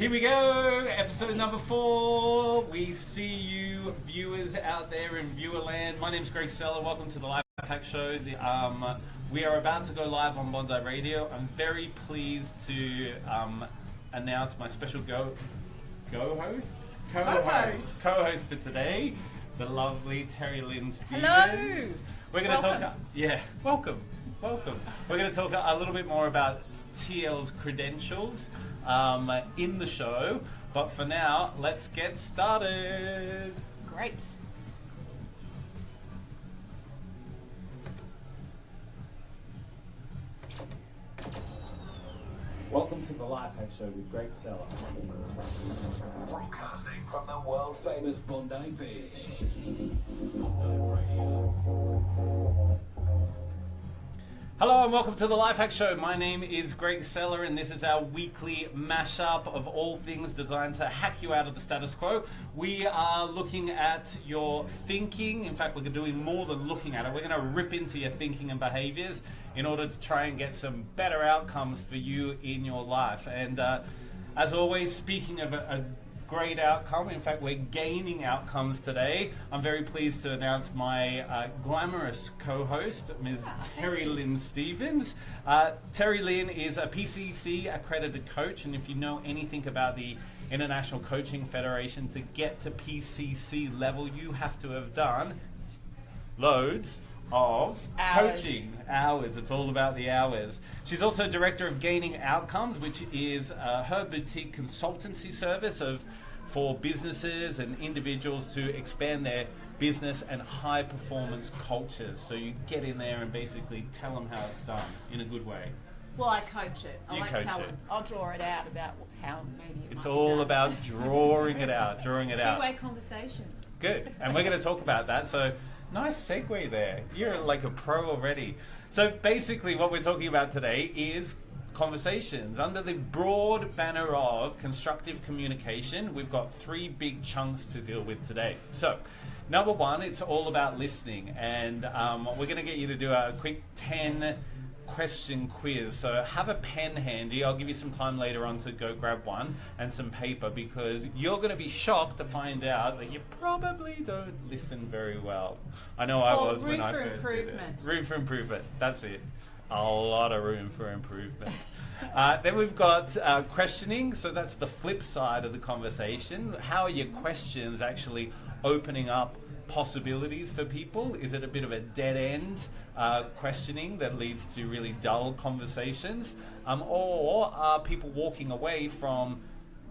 Here we go, episode number 4. We see you viewers out there in viewerland. My name's Greg Sellar. Welcome to the LIFEHACK show. We are about to go live on Bondi Radio. I'm very pleased to announce my special co-host for today, the lovely Terry-Lyn Stevens. Hello. We're going to talk. Yeah, welcome. We're going to talk a little bit more about TL's credentials in the show, but for now, let's get started. Great. Welcome to the LIFEHACK show with Greg Sellar. Broadcasting from the world famous Bondi Beach. Hello and welcome to the LIFEHACK show. My name is Greg Sellar and this is our weekly mashup of all things designed to hack you out of the status quo. We are looking at your thinking. In fact, we're doing more than looking at it. We're going to rip into your thinking and behaviors in order to try and get some better outcomes for you in your life. And as always, speaking of a great outcome, in fact, we're gaining outcomes today. I'm very pleased to announce my glamorous co-host, Ms. Terry-Lyn Stevens. Terry-Lyn is a PCC accredited coach, and if you know anything about the International Coaching Federation, to get to PCC level, you have to have done loads of coaching hours. It's all about the hours. She's also director of Gaining Outcomes, which is her boutique consultancy service for businesses and individuals to expand their business and high performance cultures. So you get in there and basically tell them how it's done in a good way. Well, I coach it. I You like coach tell it. them. I'll draw it out about how maybe it It's might be all done. about drawing it out, drawing it out. Two-way conversations. Good. And we're going to talk about that. So nice segue there. You're like a pro already. So basically what we're talking about today is conversations. Under the broad banner of constructive communication, we've got 3 big chunks to deal with today. So number 1, it's all about listening. And we're going to get you to do a quick 10 question quiz. So have a pen handy. I'll give you some time later on to go grab one and some paper, because you're going to be shocked to find out that you probably don't listen very well. I know I was when I first did it. Room for improvement. That's it. A lot of room for improvement. Then we've got questioning. So that's the flip side of the conversation. How are your questions actually opening up possibilities for people? Is it a bit of a dead end questioning that leads to really dull conversations? Or are people walking away from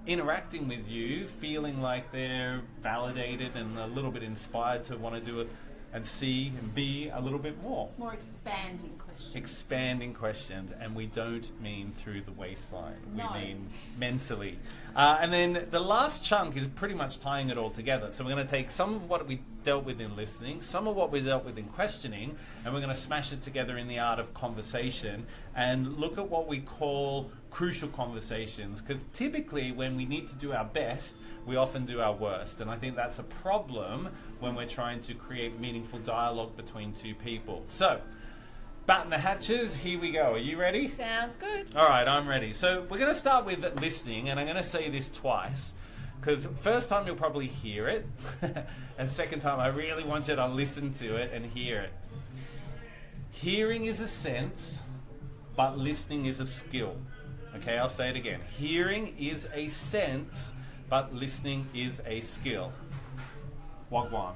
interacting with you feeling like they're validated and a little bit inspired to want to do it and see and be a little bit more? More expanding questions. Expanding questions, and we don't mean through the waistline. No. We mean mentally. And then the last chunk is pretty much tying it all together. So we're going to take some of what we dealt with in listening, some of what we dealt with in questioning, and we're going to smash it together in the art of conversation and look at what we call crucial conversations. Because typically when we need to do our best, we often do our worst. And I think that's a problem when we're trying to create meaningful dialogue between 2 people. So, batten the hatches, here we go. Are you ready? Sounds good. All right, I'm ready. So we're going to start with listening, and I'm going to say this twice, because first time you'll probably hear it, and second time I really want you to listen to it and hear it. Hearing is a sense, but listening is a skill. Okay, I'll say it again. Hearing is a sense, but listening is a skill. Wagwan.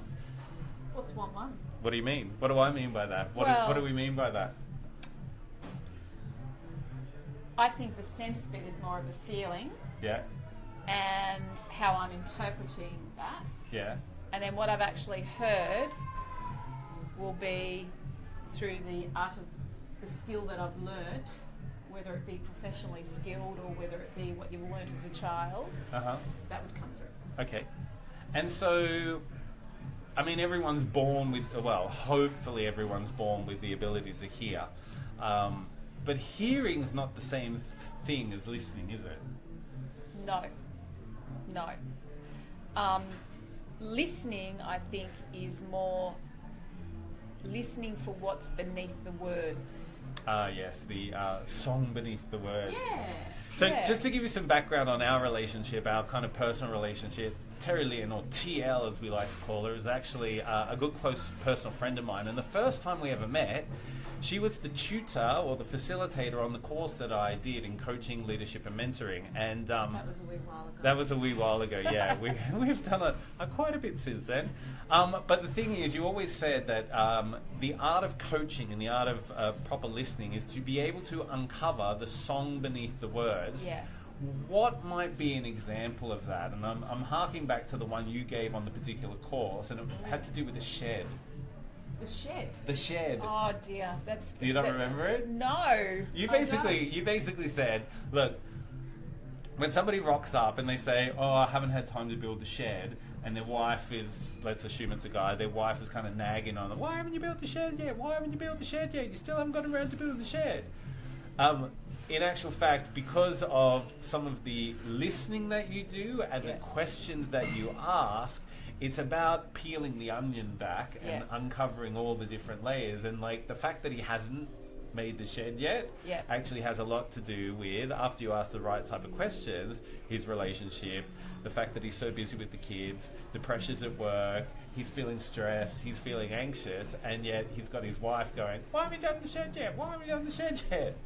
What's 1-1? What do you mean? What do I mean by that? What do we mean by that? I think the sense bit is more of a feeling. Yeah. And how I'm interpreting that. Yeah. And then what I've actually heard will be through the art of the skill that I've learnt, whether it be professionally skilled or whether it be what you've learnt as a child. That would come through. Okay. And so, I mean, everyone's born with, well, hopefully everyone's born with the ability to hear. But hearing's not the same thing as listening, is it? No. Listening, I think, is more listening for what's beneath the words. Yes, the song beneath the words. Yeah. So just to give you some background on our relationship, our kind of personal relationship, Terry-Lyn, or TL as we like to call her, is actually a good close personal friend of mine. And the first time we ever met, she was the tutor or the facilitator on the course that I did in coaching, leadership and mentoring. And that was a wee while ago. That was a wee while ago, yeah. We've done quite a bit since then. But the thing is, you always said that the art of coaching and the art of proper listening is to be able to uncover the song beneath the words. Yeah. What might be an example of that? And I'm harking back to the one you gave on the particular course, and it had to do with the shed. The shed. The shed. Oh dear, that's. Do you not remember it? No. You basically said, look, when somebody rocks up and they say, "Oh, I haven't had time to build the shed," and their wife is, let's assume it's a guy, their wife is kind of nagging on them, "Why haven't you built the shed yet? Why haven't you built the shed yet? You still haven't gotten around to building the shed." In actual fact, because of some of the listening that you do and the questions that you ask, it's about peeling the onion back and uncovering all the different layers. And like the fact that he hasn't made the shed yet actually has a lot to do with, after you ask the right type of questions, his relationship, the fact that he's so busy with the kids, the pressures at work, he's feeling stressed, he's feeling anxious, and yet he's got his wife going, "Why haven't you done the shed yet? Why haven't you done the shed yet?"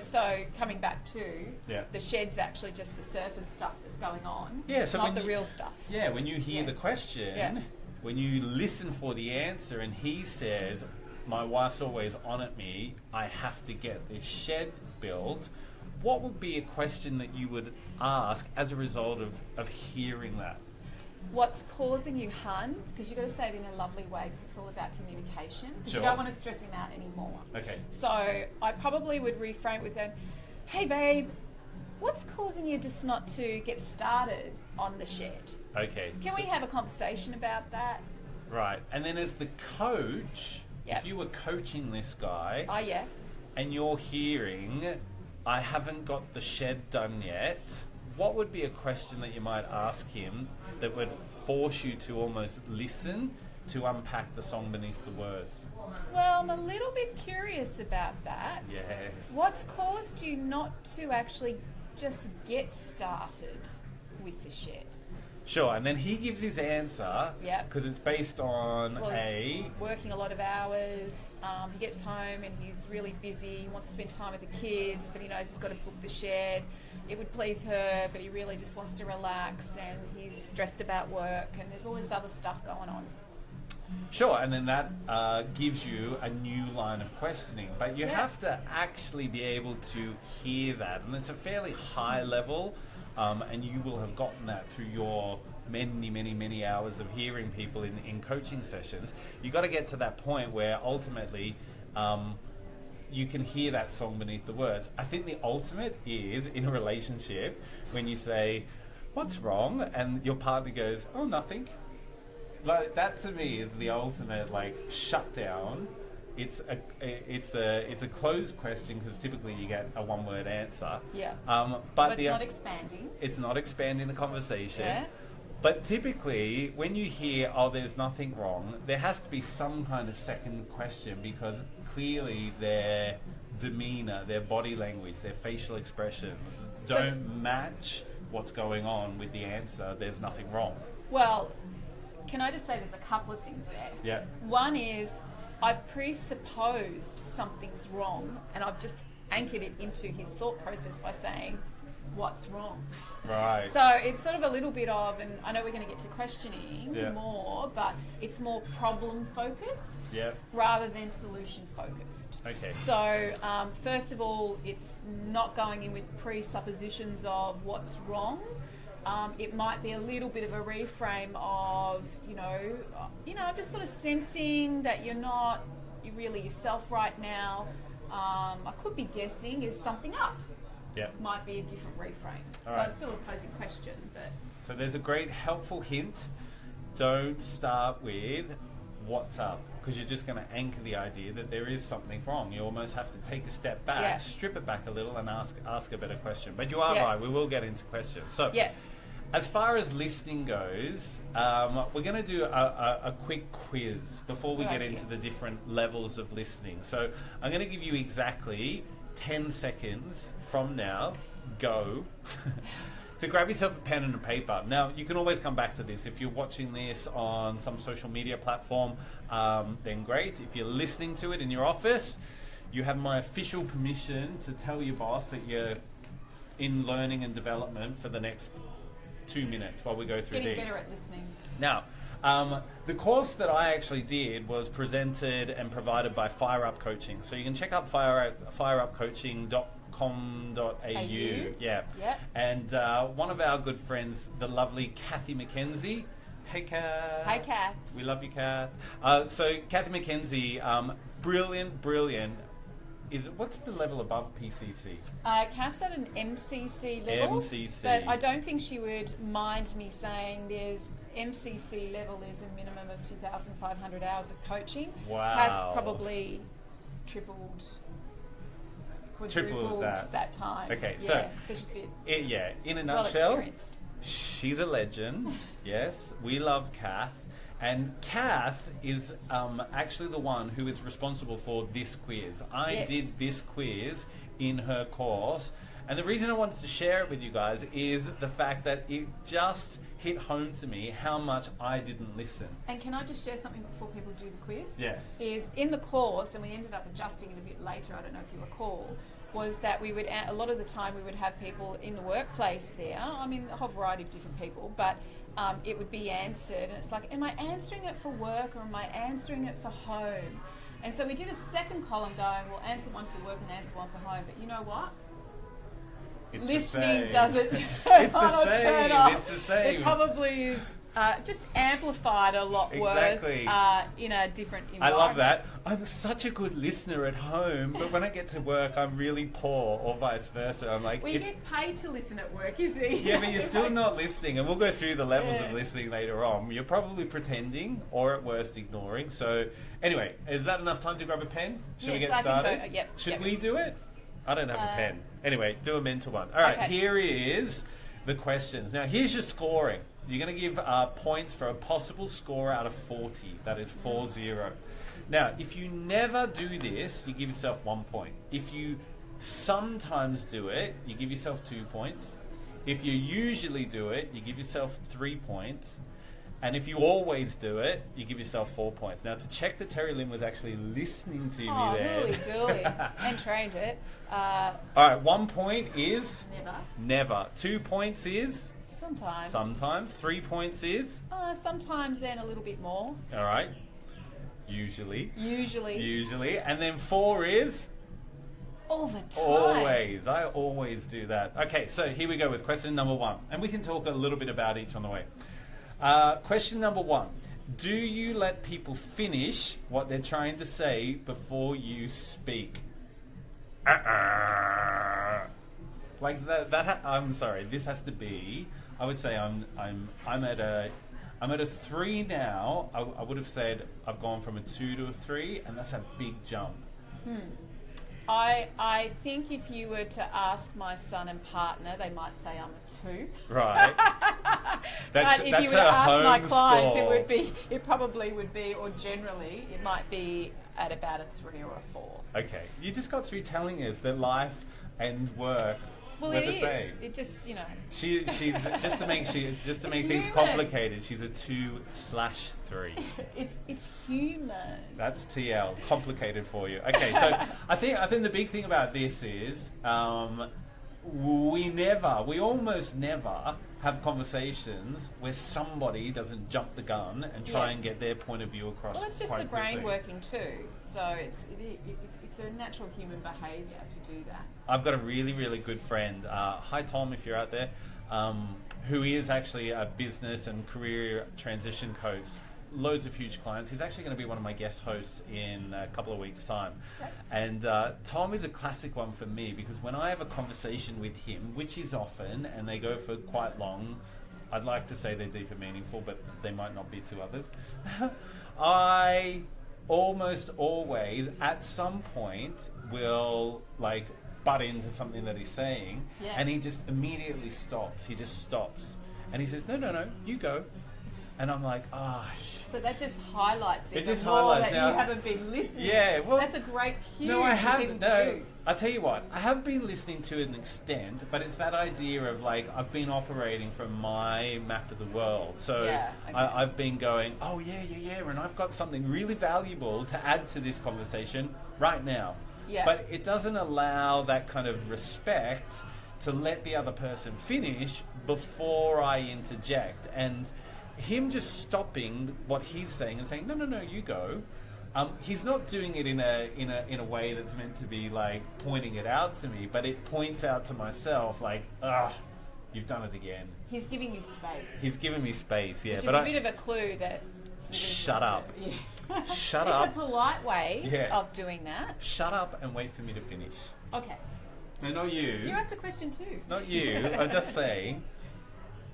So coming back to the shed's actually just the surface stuff that's going on. Yeah, so not the real stuff. Yeah, when you hear the question, when you listen for the answer, and he says, "My wife's always on at me, I have to get this shed built," what would be a question that you would ask as a result of hearing that? What's causing you harm? Because you've got to say it in a lovely way, because it's all about communication. Sure. You don't want to stress him out anymore. Okay. So I probably would reframe with them, "Hey babe, what's causing you just not to get started on the shed? Okay. Can we have a conversation about that?" Right. And then as the coach, if you were coaching this guy, and you're hearing, "I haven't got the shed done yet," what would be a question that you might ask him that would force you to almost listen to unpack the song beneath the words? Well, I'm a little bit curious about that. Yes. What's caused you not to actually just get started with the shed? Sure, and then he gives his answer because it's based on he's working a lot of hours. He gets home and he's really busy. He wants to spend time with the kids, but he knows he's got to book the shed. It would please her, but he really just wants to relax, and he's stressed about work, and there's all this other stuff going on. Sure, and then that gives you a new line of questioning, but you have to actually be able to hear that, and it's a fairly high level. And you will have gotten that through your many hours of hearing people in coaching sessions. You've got to get to that point where ultimately you can hear that song beneath the words. I think the ultimate is in a relationship when you say, "What's wrong?" and your partner goes, "Oh, nothing." Like that to me is the ultimate shutdown. It's a closed question because typically you get a one-word answer. Yeah. But it's not expanding. It's not expanding the conversation. Yeah. But typically, when you hear, "Oh, there's nothing wrong," there has to be some kind of second question, because clearly their demeanor, their body language, their facial expressions don't match what's going on with the answer. "There's nothing wrong." Well, can I just say there's a couple of things there? Yeah. One is, I've presupposed something's wrong, and I've just anchored it into his thought process by saying, "What's wrong?" Right. So it's sort of a little bit of, and I know we're going to get to questioning more, but it's more problem focused rather than solution focused. Okay. So first of all, it's not going in with presuppositions of what's wrong. It might be a little bit of a reframe of, I'm just sort of sensing that you're really yourself right now. I could be guessing, is something up? Yeah. Might be a different reframe. It's still a posing question, but. So there's a great helpful hint. Don't start with "what's up," because you're just going to anchor the idea that there is something wrong. You almost have to take a step back, strip it back a little, and ask a better question. But you are right, we will get into questions. So as far as listening goes, we're going to do a quick quiz before we get into the different levels of listening. So I'm going to give you exactly 10 seconds from now go to grab yourself a pen and a paper. Now, you can always come back to this. If you're watching this on some social media platform, then great. If you're listening to it in your office, you have my official permission to tell your boss that you're in learning and development for the next 2 minutes while we go through Getting these. better at listening. Now, the course that I actually did was presented and provided by Fire Up Coaching. So you can check out fireupcoaching.com.au. Yeah. Yep. And one of our good friends, the lovely Kathy McKenzie. Hey, Kath. Hi, Kath. We love you, Kath. So Kathy McKenzie, brilliant. What's the level above PCC? Kath's at an MCC level. MCC. But I don't think she would mind me saying there's MCC level is a minimum of 2,500 hours of coaching. Wow. Kath's probably quadrupled that time. Okay, yeah, so she's in a well nutshell, experienced. she's a legend. Yes, we love Kath. And Kath is actually the one who is responsible for this quiz. I did this quiz in her course. And the reason I wanted to share it with you guys is the fact that it just hit home to me how much I didn't listen. And can I just share something before people do the quiz? Yes. Is in the course, and we ended up adjusting it a bit later, I don't know if you recall, was that we would, a lot of the time we would have people in the workplace there, I mean a whole variety of different people, but it would be answered, and it's like, am I answering it for work or am I answering it for home? And so we did a second column going, well, answer one for work and answer one for home, but you know what? It's Listening doesn't turn on or turn off. It's the same. It probably is just amplified a lot worse in a different environment. I love that. I'm such a good listener at home, but when I get to work, I'm really poor, or vice versa. I'm like, well, you get paid to listen at work, you see. Yeah, but you're still not listening, and we'll go through the levels of listening later on. You're probably pretending, or at worst, ignoring. So, anyway, is that enough time to grab a pen? Should we get started? Think so. Yep. Should we do it? I don't have a pen. Anyway, do a mental one. All right, Here is the questions. Now, here's your scoring. You're going to give points for a possible score out of 40. That is 4-0. Now, if you never do this, you give yourself 1 point. If you sometimes do it, you give yourself 2 points. If you usually do it, you give yourself 3 points. And if you always do it, you give yourself 4 points. Now, to check that Terry-Lyn was actually listening to me there. Really doing. And trained it. All right, 1 point is? Never. 2 points is? Sometimes. 3 points is? Sometimes and a little bit more. All right. Usually. And then 4 is? All the time. Always. I always do that. Okay, so here we go with question number 1. And we can talk a little bit about each on the way. Question number 1. Do you let people finish what they're trying to say before you speak? Like that I'm sorry. This has to be. I would say I'm at a 3 now. I would have said I've gone from a 2 to a 3, and that's a big jump. I think if you were to ask my son and partner, they might say I'm a 2. Right. But if you were to ask my clients, it probably would be, or generally, it might be at about a 3 or a 4. Okay. You just got through telling us that life and work were the same. It just, you know. She's just to make things complicated. She's a 2/3. It's human. That's TL, complicated for you. Okay, so I think the big thing about this is we almost never have conversations where somebody doesn't jump the gun and try and get their point of view across. Well, it's just the brain working too. So it's a natural human behaviour to do that. I've got a really, really good friend. Hi, Tom, if you're out there, who is actually a business and career transition coach. Loads of huge clients. He's actually going to be one of my guest hosts in a couple of weeks' time. Right. And Tom is a classic one for me because when I have a conversation with him, which is often, and they go for quite long, I'd like to say they're deep and meaningful, but they might not be to others. I almost always, at some point, will butt into something that he's saying, and he just immediately stops. He just stops. And he says, no, you go. And I'm like, oh, So that just highlights It even just more highlights that now. you haven't been listening. Yeah, well, that's a great cue No, I for people have. to No, do. I'll tell you what. I have been listening to an extent, but it's that idea of like I've been operating from my map of the world. So Yeah, okay. I've been going, oh yeah, and I've got something really valuable to add to this conversation right now. Yeah. But it doesn't allow that kind of respect to let the other person finish before I interject. And him just stopping what he's saying and saying, no, you go. He's not doing it in a way that's meant to be like pointing it out to me, but it points out to myself like, you've done it again. He's giving you space. He's giving me space, yeah. Which but is a bit of a clue that... Shut up. Yeah. Shut it's up. a polite way Yeah. of doing that. Shut up and wait for me to finish. Okay. No, not you. You're up to question 2. Not you. I'm just saying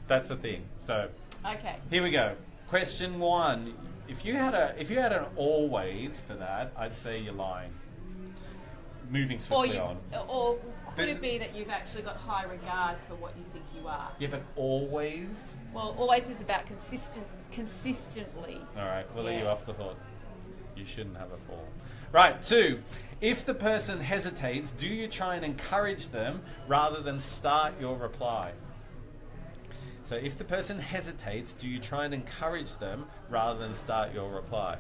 that's the thing. So Okay. here we go. Question 1. If you had an always for that, I'd say you're lying. Moving swiftly on. Or could it be that you've actually got high regard for what you think you are? Yeah, but always. Well, always is about consistently. All right, we'll let Yeah. you off the hook. You shouldn't have a fall. Right, 2. If the person hesitates, do you try and encourage them rather than start your reply? So if the person hesitates, do you try and encourage them rather than start your reply?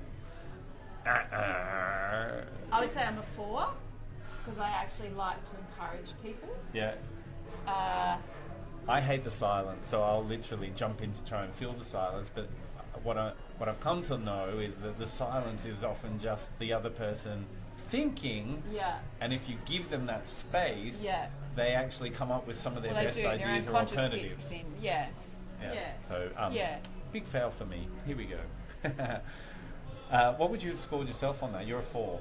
I would say I'm a 4 because I actually like to encourage people. Yeah. I hate the silence, so I'll literally jump in to try and fill the silence. But what I've come to know is that the silence is often just the other person thinking. Yeah. And if you give them that space, Yeah. they actually come up with some of their Well, they best do. Their ideas or unconscious alternatives. kicks in. Yeah. Yeah. Yeah. So Yeah. big fail for me. Here we go. What would you have scored yourself on that? You're a 4.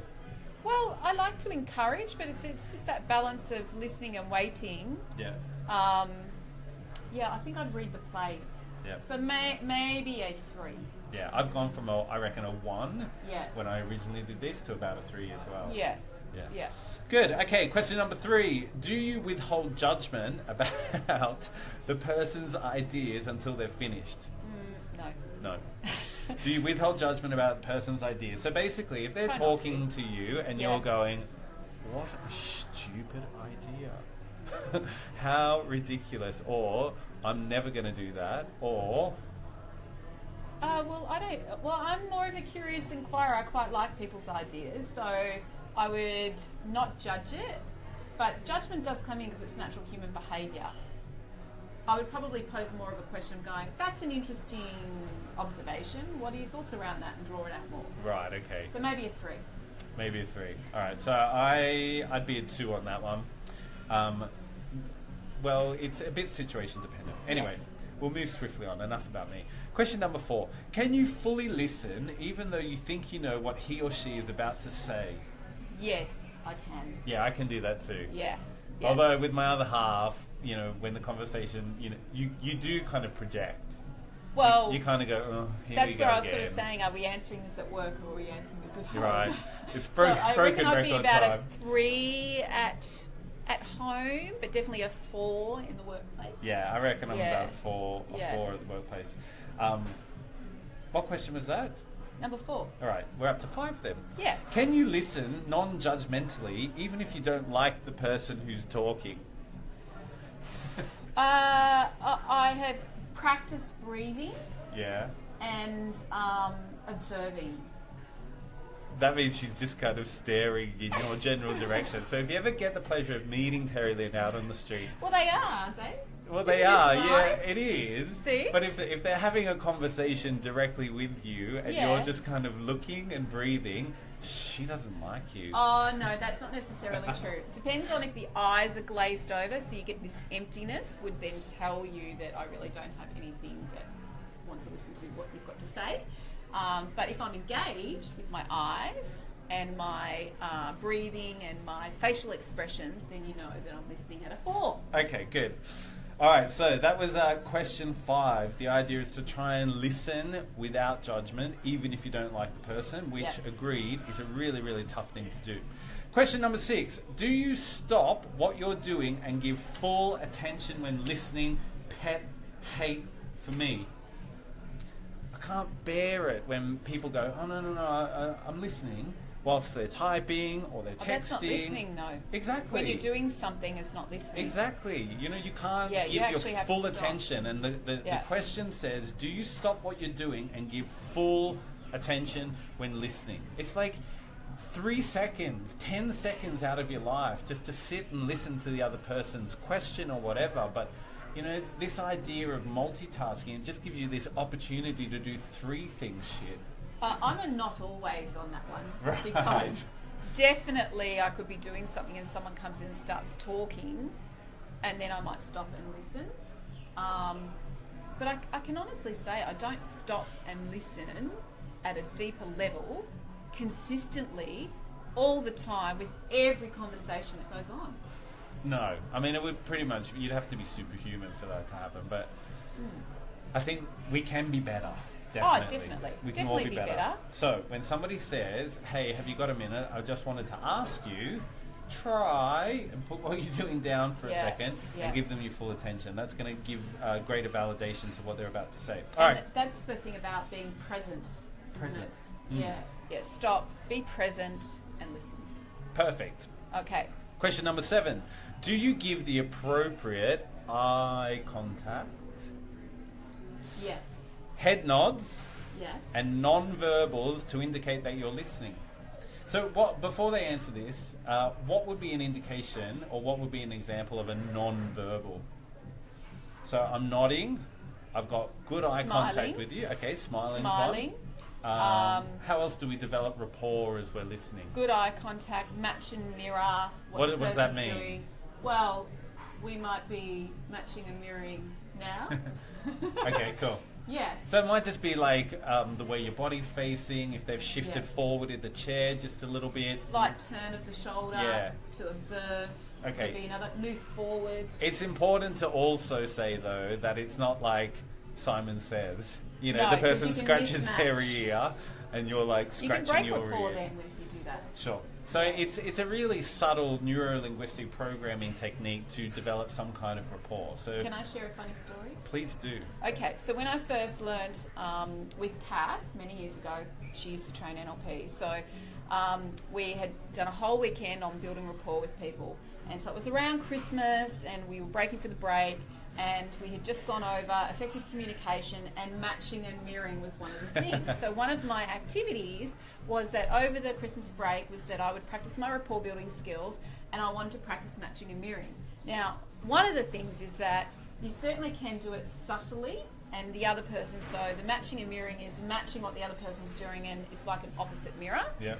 Well, I like to encourage, but it's just that balance of listening and waiting. Yeah. Yeah, I think I'd read the play. Yeah. So maybe a 3. Yeah. I've gone from I reckon a 1 Yeah. when I originally did this to about a 3 as well. Yeah. Yeah. Yeah. Good. Okay, question number 3. Do you withhold judgment about the person's ideas until they're finished? No. No. Do you withhold judgment about the person's ideas? So basically, if they're Try not talking to you and Yeah. you're going, what a stupid idea. How ridiculous. Or, I'm never going to do that. Or, Well, I'm more of a curious inquirer. I quite like people's ideas, so I would not judge it. But judgment does come in because it's natural human behaviour. I would probably pose more of a question going, that's an interesting observation. What are your thoughts around that? And draw it out more. right, okay. So maybe a 3. Maybe a 3. All right, so I'd be a 2 on that one. Well, it's a bit situation dependent. Anyway, Yes. we'll move swiftly on. Enough about me. Question number 4. Can you fully listen even though you think you know what he or she is about to say? Yes, I can. Yeah, I can do that too. Yeah. Yeah. Although with my other half, when the conversation, you do kind of project. Well, You kind of go, oh, here that's we go where I was again. sort of saying, are we answering this at work or are we answering this at home? You're right. It's So broken I reckon I'd be record about time. a 3 at home, but definitely a 4 in the workplace. Yeah, I reckon I'm Yeah. about a 4 Yeah. at the workplace. What question was that? Number 4. All right, we're up to 5 then. Yeah. Can you listen non-judgmentally even if you don't like the person who's talking? I have practiced breathing Yeah. and observing. That means she's just kind of staring in your general direction. So if you ever get the pleasure of meeting Terry-Lyn out on the street, Well, they are, aren't they? well, they Isn't this are, live? yeah, it is. See? But if they're having a conversation directly with you and Yeah. you're just kind of looking and breathing, she doesn't like you. Oh, no, that's not necessarily true. It depends on if the eyes are glazed over, so you get this emptiness, would then tell you that I really don't have anything that want to listen to what you've got to say. But if I'm engaged with my eyes and my breathing and my facial expressions, then you know that I'm listening at a 4. Okay, good. All right, so that was question 5. The idea is to try and listen without judgment, even if you don't like the person, which, Yep. agreed, is a really, really tough thing to do. Question number 6. Do you stop what you're doing and give full attention when listening? Pet hate for me. I can't bear it when people go, oh, no, I'm listening, whilst they're typing or they're texting. That's not listening, though. Exactly. When you're doing something, it's not listening. Exactly. You know, you can't Yeah, give you your actually have full to stop. attention. And the question says, do you stop what you're doing and give full attention when listening? It's like 3 seconds, 10 seconds out of your life just to sit and listen to the other person's question or whatever. But, you know, this idea of multitasking, it just gives you this opportunity to do 3 things shit. I'm a not always on that one. Right. Because definitely I could be doing something and someone comes in and starts talking, and then I might stop and listen. But I can honestly say I don't stop and listen at a deeper level consistently all the time with every conversation that goes on. No. I mean, it would pretty much, you'd have to be superhuman for that to happen. But I think we can be better. Definitely. Oh, definitely. We can Definitely all be better. So when somebody says, hey, have you got a minute? I just wanted to ask you, try and put what you're doing down for a second and give them your full attention. That's going to give greater validation to what they're about to say. All right. That's the thing about being present, isn't Present. it? Yeah. Stop, be present, and listen. Perfect. Okay. Question number 7. Do you give the appropriate eye contact, Yes. head nods, Yes. and non-verbals to indicate that you're listening? So before they answer this, what would be an indication or what would be an example of a non-verbal? So I'm nodding, I've got good eye contact with you. Okay, smiling. How else do we develop rapport as we're listening? Good eye contact, match and mirror what the does that person's mean? doing. Well, we might be matching and mirroring now. Okay, cool. Yeah. So it might just be like the way your body's facing, if they've shifted forward in the chair just a little bit. Slight turn of the shoulder to observe. Okay. Maybe another move forward. It's important to also say, though, that it's not like Simon Says. You know, No, the 'cause person you can scratches mismatch. their ear and you're like You can scratching break your rapport ear. then if you do that. Sure. So it's a really subtle neuro-linguistic programming technique to develop some kind of rapport. So Can I share a funny story? please do. Okay, so when I first learnt with Kath many years ago, she used to train NLP. So we had done a whole weekend on building rapport with people. And so it was around Christmas and we were breaking for the break. And we had just gone over effective communication, and matching and mirroring was one of the things. So one of my activities was that over the Christmas break was that I would practice my rapport building skills, and I wanted to practice matching and mirroring. Now, one of the things is that you certainly can do it subtly, and the other person, so the matching and mirroring is matching what the other person's doing, and it's like an opposite mirror. Yeah.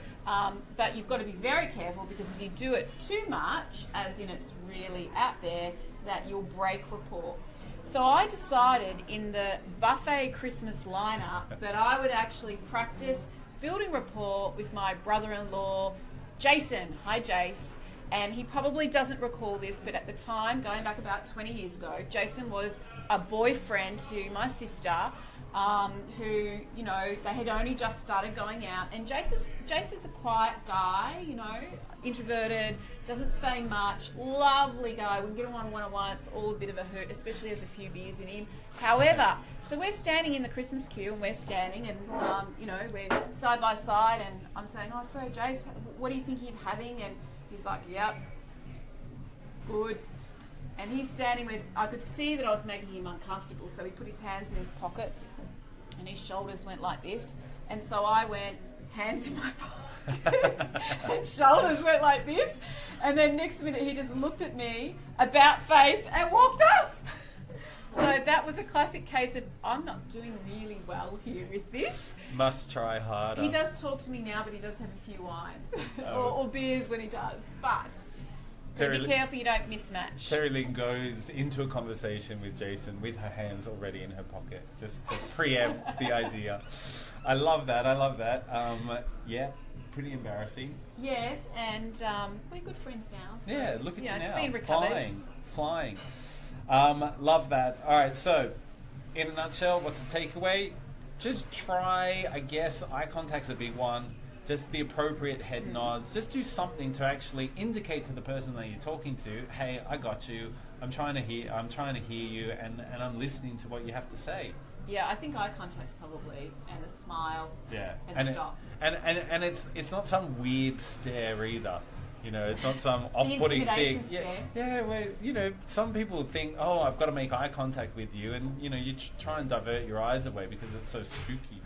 But you've got to be very careful, because if you do it too much, as in it's really out there, that you'll break rapport. So I decided in the buffet Christmas lineup that I would actually practice building rapport with my brother-in-law, Jason. Hi, Jace. And he probably doesn't recall this, but at the time, going back about 20 years ago, Jason was a boyfriend to my sister, who, you know, they had only just started going out. And Jace is a quiet guy, you know, introverted, doesn't say much, lovely guy. We can get him on one-on-one. It's all a bit of a hoot, especially as a few beers in him. However, so we're standing in the Christmas queue, and we're standing, and, you know, we're side by side, and I'm saying, oh, so Jace, what are you thinking of having? And he's like, yep, good. And he's standing with, I could see that I was making him uncomfortable, so he put his hands in his pockets and his shoulders went like this. And so I went, hands in my pockets, and shoulders went like this. And then next minute he just looked at me, about face, and walked off. So that was a classic case of, I'm not doing really well here with this. Must try harder. He does talk to me now, but he does have a few wines or beers when he does. But be careful you don't mismatch. Terry-Lyn goes into a conversation with Jason with her hands already in her pocket, just to preempt the idea. I love that. Yeah, pretty embarrassing. Yes, and we're good friends now. So, yeah, look at you now. It's been recovered. Flying. Love that. All right, so in a nutshell, what's the takeaway? Just try, I guess, eye contact's a big one. Just the appropriate head nods. Just do something to actually indicate to the person that you're talking to, hey, I got you. I'm trying to hear you, and I'm listening to what you have to say. Yeah, I think eye contact's probably, and a smile. Yeah, and stop. And it's not some weird stare either. You know, it's not some off-putting intimidation thing. stare. Yeah, well, you know, some people think, oh, I've got to make eye contact with you, and you know, you try and divert your eyes away because it's so spooky.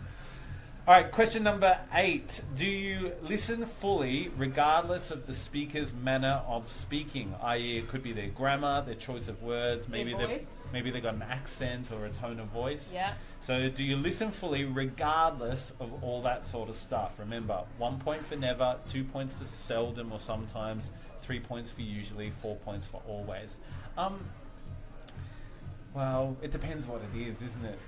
All right, question number 8. Do you listen fully regardless of the speaker's manner of speaking? I.e., it could be their grammar, their choice of words, maybe they've got an accent or a tone of voice. Yeah. So do you listen fully regardless of all that sort of stuff? Remember, 1 point for never, 2 points for seldom or sometimes, 3 points for usually, 4 points for always. Well, it depends what it is, isn't it?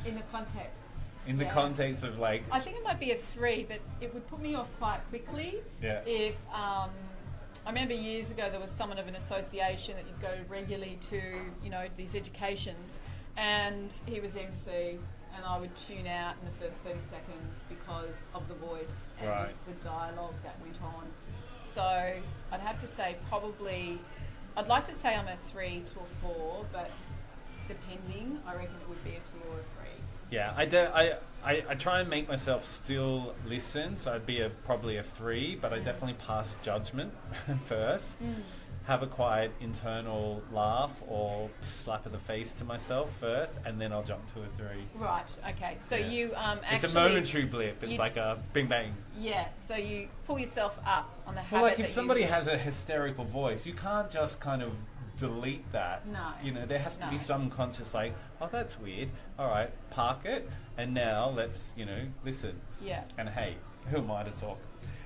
In the context. In the context of like... I think it might be a 3, but it would put me off quite quickly. Yeah. If, I remember years ago there was someone of an association that you'd go regularly to, you know, these educations, and he was MC, and I would tune out in the first 30 seconds because of the voice and just the dialogue that went on. So I'd have to say probably, I'd like to say I'm a 3 to a 4, but depending, I reckon it would be a 2 or a 3. Yeah, I try and make myself still listen, so I'd be probably a 3, but I definitely pass judgment first. Have a quiet internal laugh or slap of the face to myself first, and then I'll jump to a 3. Right, okay. So you actually... It's a momentary blip. It's like a bing bang. Yeah, so you pull yourself up on the habit. Well, like if somebody has a hysterical voice, you can't just kind of delete that. No. You know, there has to be some conscious like, oh, that's weird. All right, park it, and now let's, you know, listen. Yeah. And hey, who am I to talk?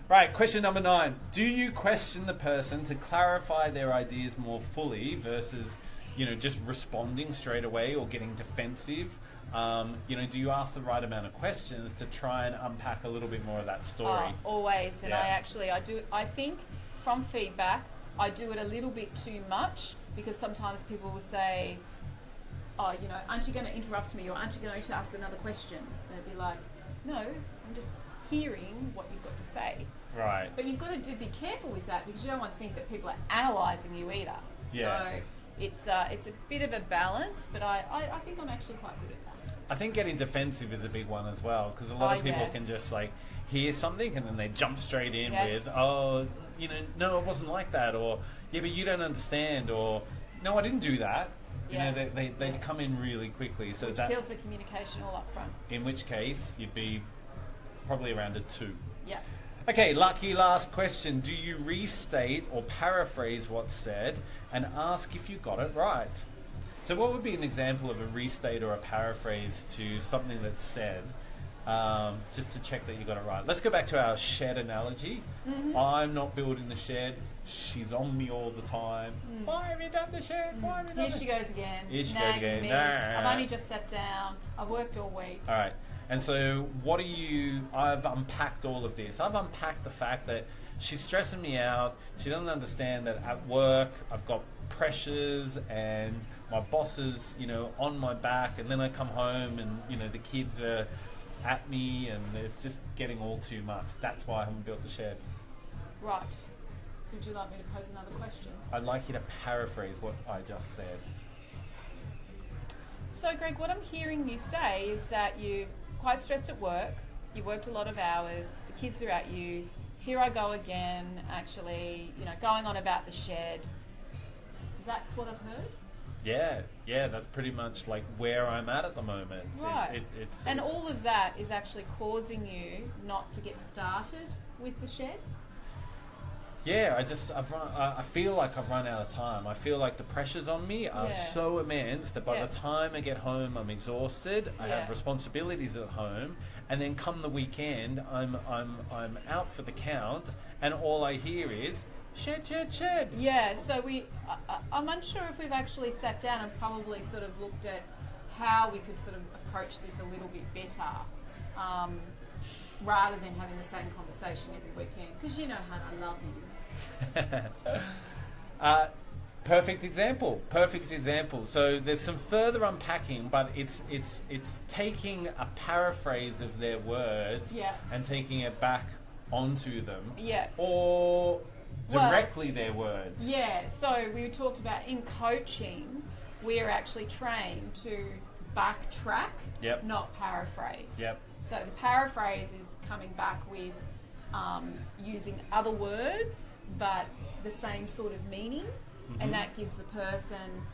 Right, question number 9. Do you question the person to clarify their ideas more fully versus, you know, just responding straight away or getting defensive? You know, do you ask the right amount of questions to try and unpack a little bit more of that story? Always. And I think from feedback, I do it a little bit too much, because sometimes people will say, oh, you know, aren't you going to interrupt me, or aren't you going to ask another question? And I'd be like, no, I'm just hearing what you've got to say. Right. But you've got to be careful with that, because you don't want to think that people are analysing you either. Yes. So it's a bit of a balance, but I think I'm actually quite good at that. I think getting defensive is a big one as well, because a lot of people can just like hear something and then they jump straight in with, oh, you know, no, it wasn't like that, or yeah, but you don't understand, or no, I didn't do that. You know, they come in really quickly, so which kills the communication all up front. In which case, you'd be probably around a 2. Yeah. Okay, lucky last question. Do you restate or paraphrase what's said and ask if you got it right? So what would be an example of a restate or a paraphrase to something that's said, just to check that you got it right? Let's go back to our shed analogy. I'm not building the shed. She's on me all the time. Why have you done the shed? Why have you done Here she goes again. Here she goes again. Me. I've only just sat down. I've worked all week. All right. And so I've unpacked all of this. I've unpacked the fact that she's stressing me out. She doesn't understand that at work I've got pressures and my boss is, you know, on my back, and then I come home and, you know, the kids are at me and it's just getting all too much. That's why I haven't built the shed. Right. Would you like me to pose another question? I'd like you to paraphrase what I just said. So, Greg, what I'm hearing you say is that you're quite stressed at work, you worked a lot of hours, the kids are at you, here I go again, actually, you know, going on about the shed. That's what I've heard? Yeah, that's pretty much like where I'm at the moment. Right. It's all of that is actually causing you not to get started with the shed? Yeah, I feel like I've run out of time. I feel like the pressures on me are so immense that by the time I get home, I'm exhausted. I have responsibilities at home, and then come the weekend, I'm out for the count, and all I hear is shed. Yeah. So I'm unsure if we've actually sat down and probably sort of looked at how we could sort of approach this a little bit better. Rather than having the same conversation every weekend, because you know how I love you. Perfect example. So there's some further unpacking, but it's taking a paraphrase of their words and taking it back onto them, or directly their words. Yeah. So we talked about in coaching, we're actually trained to backtrack, Yep. not paraphrase. Yep. So the paraphrase is coming back with using other words, but the same sort of meaning, and that gives the person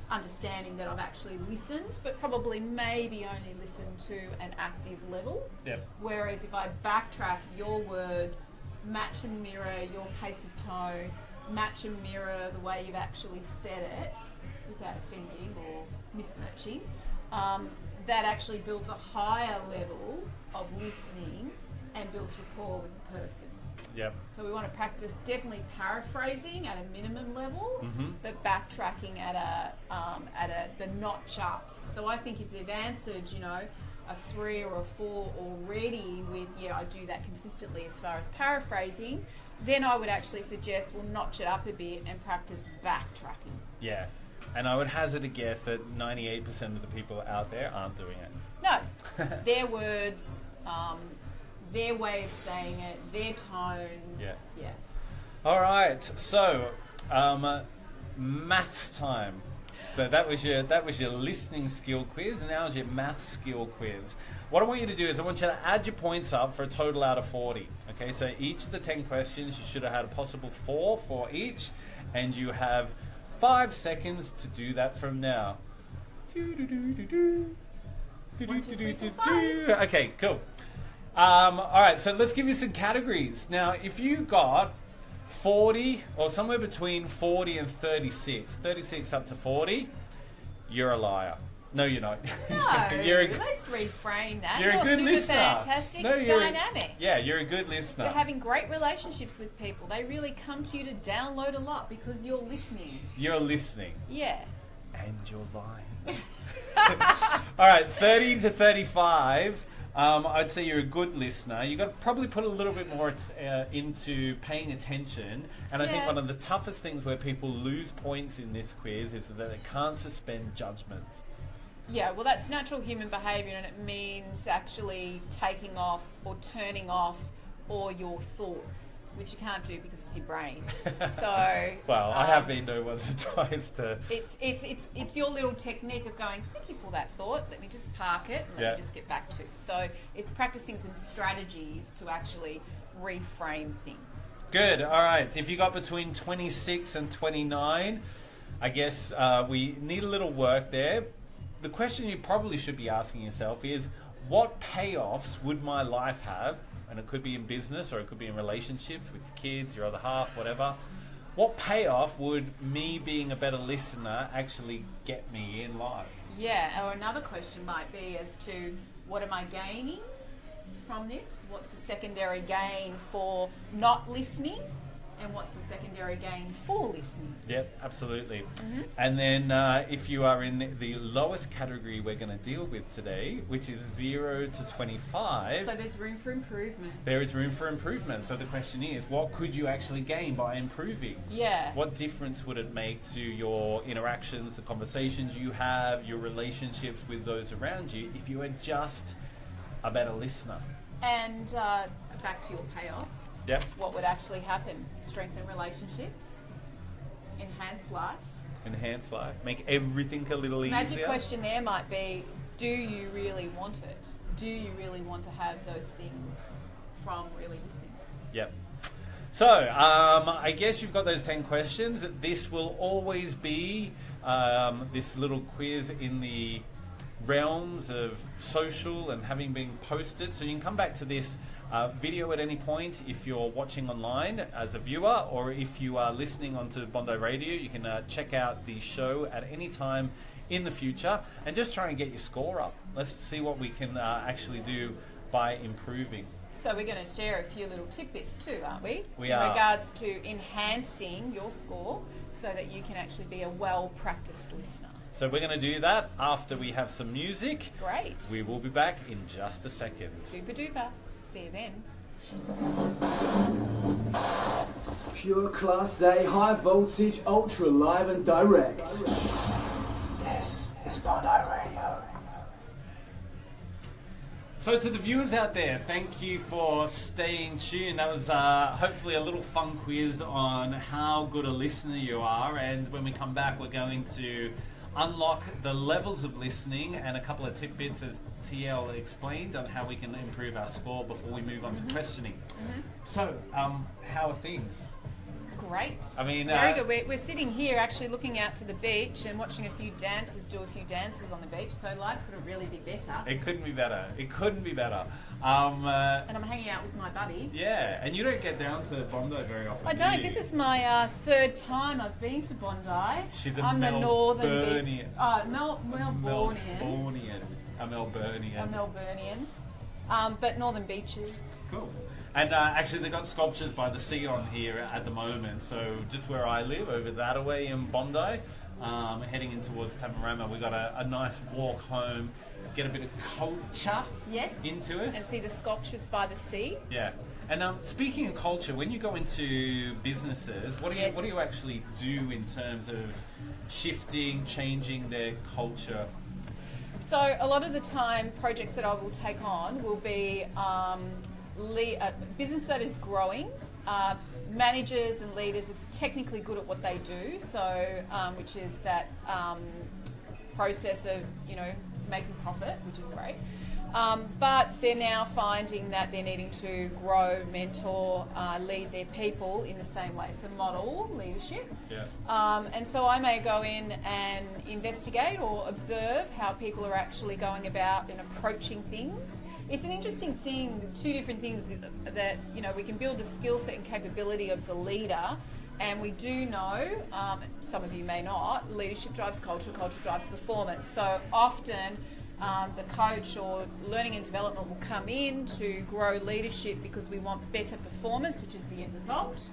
understanding that I've actually listened, but probably maybe only listened to an active level. Yep. Whereas if I backtrack your words, match and mirror your pace of tone, match and mirror the way you've actually said it without offending or mismatching, that actually builds a higher level of listening and builds rapport with the person. Yep. So we want to practice definitely paraphrasing at a minimum level, but backtracking at the notch up. So I think if they've answered, a 3 or a 4 already with, I do that consistently as far as paraphrasing, then I would actually suggest we'll notch it up a bit and practice backtracking. Yeah. And I would hazard a guess that 98% of the people out there aren't doing it. No. Their words, their way of saying it, their tone. Yeah. Yeah. All right. So, maths time. So that was your listening skill quiz, and now is your math skill quiz. What I want you to do is I want you to add your points up for a total out of 40. Okay, so each of the 10 questions you should have had a possible 4 for each, and you have 5 seconds to do that from now. 1, 2, 3, 4, 5. Okay, cool. All right, so let's give you some categories. Now, if you got 40 or somewhere between 40 and 36 up to 40, you're a liar. No, you're not. No, let's reframe that. You're a good super listener. Fantastic, No, dynamic. You're a good listener. You're having great relationships with people. They really come to you to download a lot because you're listening. You're listening. Yeah. And you're lying. All right, 30 to 35. I'd say you're a good listener. You've got to probably put a little bit more into paying attention. And I think one of the toughest things where people lose points in this quiz is that they can't suspend judgment. Yeah, well, that's natural human behaviour, and it means actually taking off or turning off all your thoughts, which you can't do because it's your brain. So, well, I have been known once or twice to. It's your little technique of going, thank you for that thought. Let me just park it and let me just get back to. So it's practicing some strategies to actually reframe things. Good. All right. If you got between 26 and 29, I guess we need a little work there. The question you probably should be asking yourself is, what payoffs would my life have? And it could be in business or it could be in relationships with your kids, your other half, whatever. What payoff would me being a better listener actually get me in life? Yeah, or another question might be as to, what am I gaining from this? What's the secondary gain for not listening? And what's the secondary gain for listening? Yep, absolutely. And then if you are in the lowest category we're going to deal with today, which is 0 to 25. So there's room for improvement. There is room for improvement. So the question is, what could you actually gain by improving? Yeah. What difference would it make to your interactions, the conversations you have, your relationships with those around you if you were just a better listener? And back to your payoffs. Yep. What would actually happen? Strengthen relationships, enhance life. Enhance life, make everything a little easier. Magic question there might be, do you really want it? Do you really want to have those things from really listening? Yep. So, I guess you've got those 10 questions. This will always be this little quiz in the realms of social and having been posted. So you can come back to this video at any point if you're watching online as a viewer, or if you are listening onto Bondi Radio, you can check out the show at any time in the future and just try and get your score up. Let's see what we can actually do by improving. So we're going to share a few little tidbits too, aren't we? We in are. regards to enhancing your score so that you can actually be a well-practiced listener. So we're going to do that after we have some music. Great. We will be back in just a second. Super duper. See you then. Pure Class A, high voltage, ultra live and direct. This is Bondi Radio. So to the viewers out there, thank you for staying tuned. That was hopefully a little fun quiz on how good a listener you are. And when we come back, we're going to unlock the levels of listening and a couple of tidbits, as TL explained, on how we can improve our score before we move on to questioning. So, how are things? Great. I mean, very good. We're sitting here actually looking out to the beach and watching a few dancers do a few dances on the beach, so life could really be better. It couldn't be better. It couldn't be better. And I'm hanging out with my buddy. Yeah, and you don't get down to Bondi very often. I don't. Do you? This is my third time I've been to Bondi. She's a I'm the northern Melburnian. Melburnian. A Melburnian. But northern beaches. Cool. And actually, they've got sculptures by the sea on here at the moment. So just where I live, over that away in Bondi, heading in towards Tamarama, we got a nice walk home, get a bit of culture into us. And see the sculptures by the sea. Yeah. And speaking of culture, when you go into businesses, what do you actually do in terms of shifting, changing their culture? So a lot of the time, projects that I will take on will be a business that is growing. Managers and leaders are technically good at what they do, so which is that process of making profit, which is great. But they're now finding that they're needing to grow, mentor, lead their people in the same way. So model leadership. Yeah. And so I may go in and investigate or observe how people are actually going about and approaching things. It's an interesting thing, two different things that, we can build the skill set and capability of the leader. And we do know, some of you may not, leadership drives culture, culture drives performance. So often the coach or learning and development will come in to grow leadership because we want better performance, which is the end result.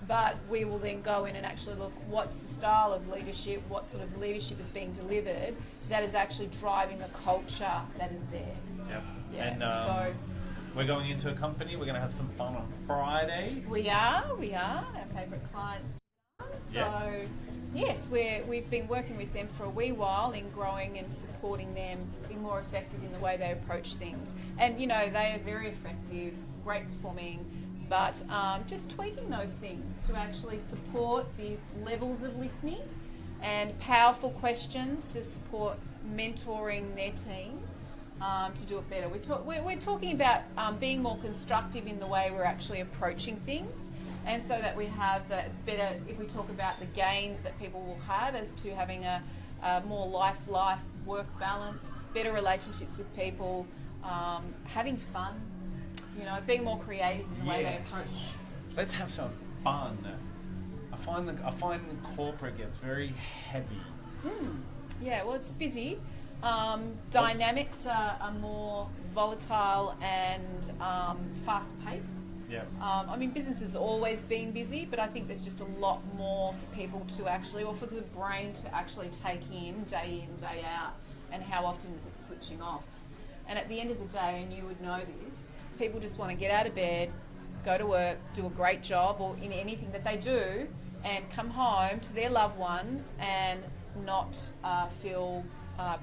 But we will then go in and actually look what's the style of leadership, what sort of leadership is being delivered that is actually driving the culture that is there. Yep. Yeah. And So we're going into a company. We're going to have some fun on Friday. we are our favourite clients. So yes, we've been working with them for a wee while in growing and supporting them be more effective in the way they approach things. And they are very effective, great performing, but just tweaking those things to actually support the levels of listening and powerful questions to support mentoring their teams to do it better. We're talking about being more constructive in the way we're actually approaching things. And so that we have the better, if we talk about the gains that people will have as to having a more life-work balance, better relationships with people, having fun, being more creative in the way they approach. Let's have some fun. I find corporate gets very heavy. Yeah, well, it's busy. Dynamics are more volatile and fast-paced. Yeah. Business has always been busy, but I think there's just a lot more for people to actually, or for the brain to actually take in, day out, and how often is it switching off. And at the end of the day, and you would know this, people just want to get out of bed, go to work, do a great job, or in anything that they do, and come home to their loved ones and not feel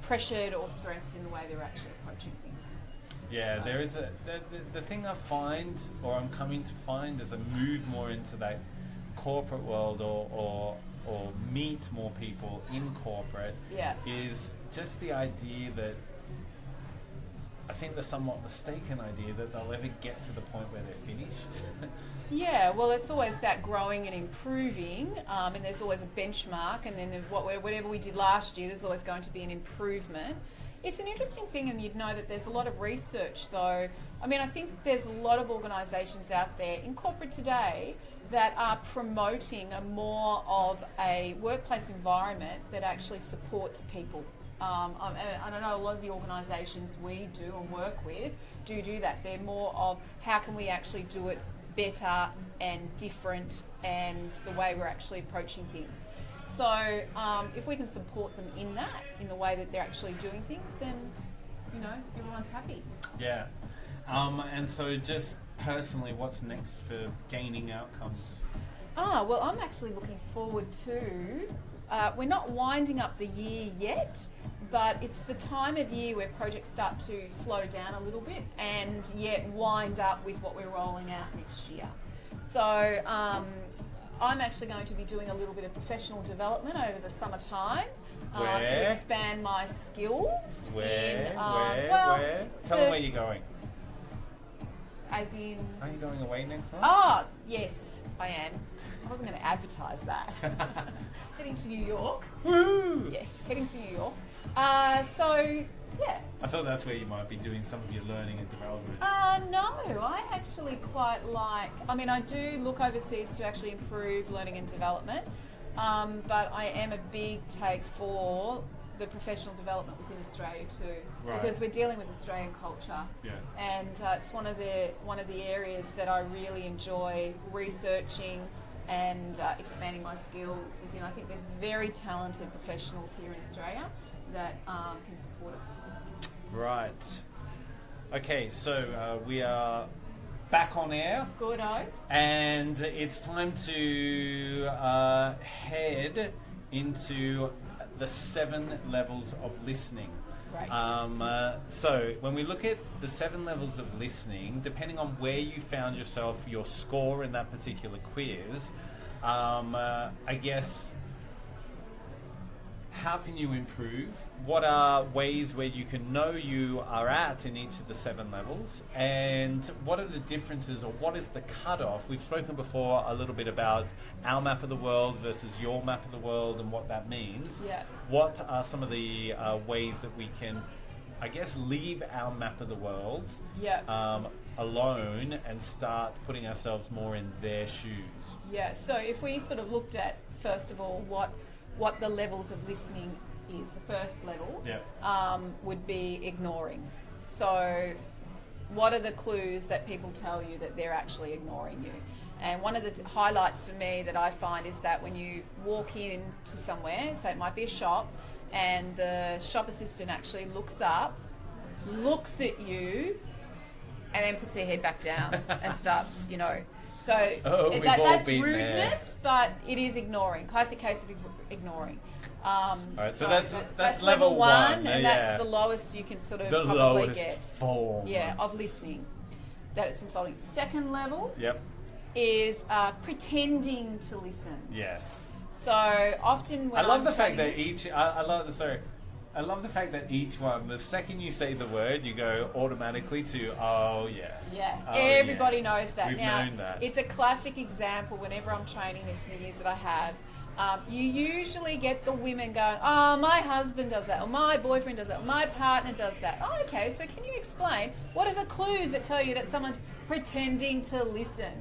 pressured or stressed in the way they're actually approaching things. Yeah, there is the thing I find, or I'm coming to find, as I move more into that corporate world or meet more people in corporate, is just the idea that I think the somewhat mistaken idea that they'll ever get to the point where they're finished. Yeah, well, it's always that growing and improving, and there's always a benchmark, and then whatever we did last year, there's always going to be an improvement. It's an interesting thing, and you'd know that there's a lot of research, though. I think there's a lot of organisations out there in corporate today that are promoting a more of a workplace environment that actually supports people. And I know a lot of the organisations we do and work with do that. They're more of how can we actually do it better and different, and the way we're actually approaching things. So if we can support them in that, in the way that they're actually doing things, then everyone's happy. Yeah. And so just personally, what's next for gaining outcomes? Well, I'm actually looking forward to, we're not winding up the year yet, but it's the time of year where projects start to slow down a little bit and yet wind up with what we're rolling out next year. So I'm actually going to be doing a little bit of professional development over the summertime to expand my skills. Where? Tell them where you're going. As in... Are you going away next month? Oh, yes, I am. I wasn't going to advertise that. Heading to New York. Woo! Yes, heading to New York. So, yeah. I thought that's where you might be doing some of your learning and development. No, I actually quite like... I mean, I do look overseas to actually improve learning and development, but I am a big take for the professional development within Australia too, because we're dealing with Australian culture, and it's one of the areas that I really enjoy researching and expanding my skills within. I think there's very talented professionals here in Australia that can support us. Right. Okay, so we are back on air. Goodo. And it's time to head into the 7 levels of listening. Right. So when we look at the 7 levels of listening, depending on where you found yourself, your score in that particular quiz, I guess, how can you improve? What are ways where you can know you are at in each of the 7 levels? And what are the differences, or what is the cutoff? We've spoken before a little bit about our map of the world versus your map of the world and what that means. Yeah. What are some of the ways that we can, I guess, leave our map of the world alone and start putting ourselves more in their shoes? Yeah, so if we sort of looked at, first of all, what the levels of listening is, the first level would be ignoring. So what are the clues that people tell you that they're actually ignoring you? And one of the highlights for me that I find is that when you walk in to somewhere, so it might be a shop, and the shop assistant actually looks up, looks at you, and then puts their head back down and starts, So that's rudeness, but it is ignoring. Classic case of ignoring. All right, so that's level 1, and that's the lowest you can sort of probably lowest get. Form of listening. That's insulting. Second level Yep. is pretending to listen. Yes. So often when I love I'm the fact doing that this, I love the fact that each one, the second you say the word, you go automatically to, oh yes. Yeah, oh, everybody yes. knows that. We've Now, known that. it's a classic example whenever I'm training this in the years that I have. You usually get the women going, oh, my husband does that, or my boyfriend does that, or my partner does that. Oh, okay, so can you explain, what are the clues that tell you that someone's pretending to listen?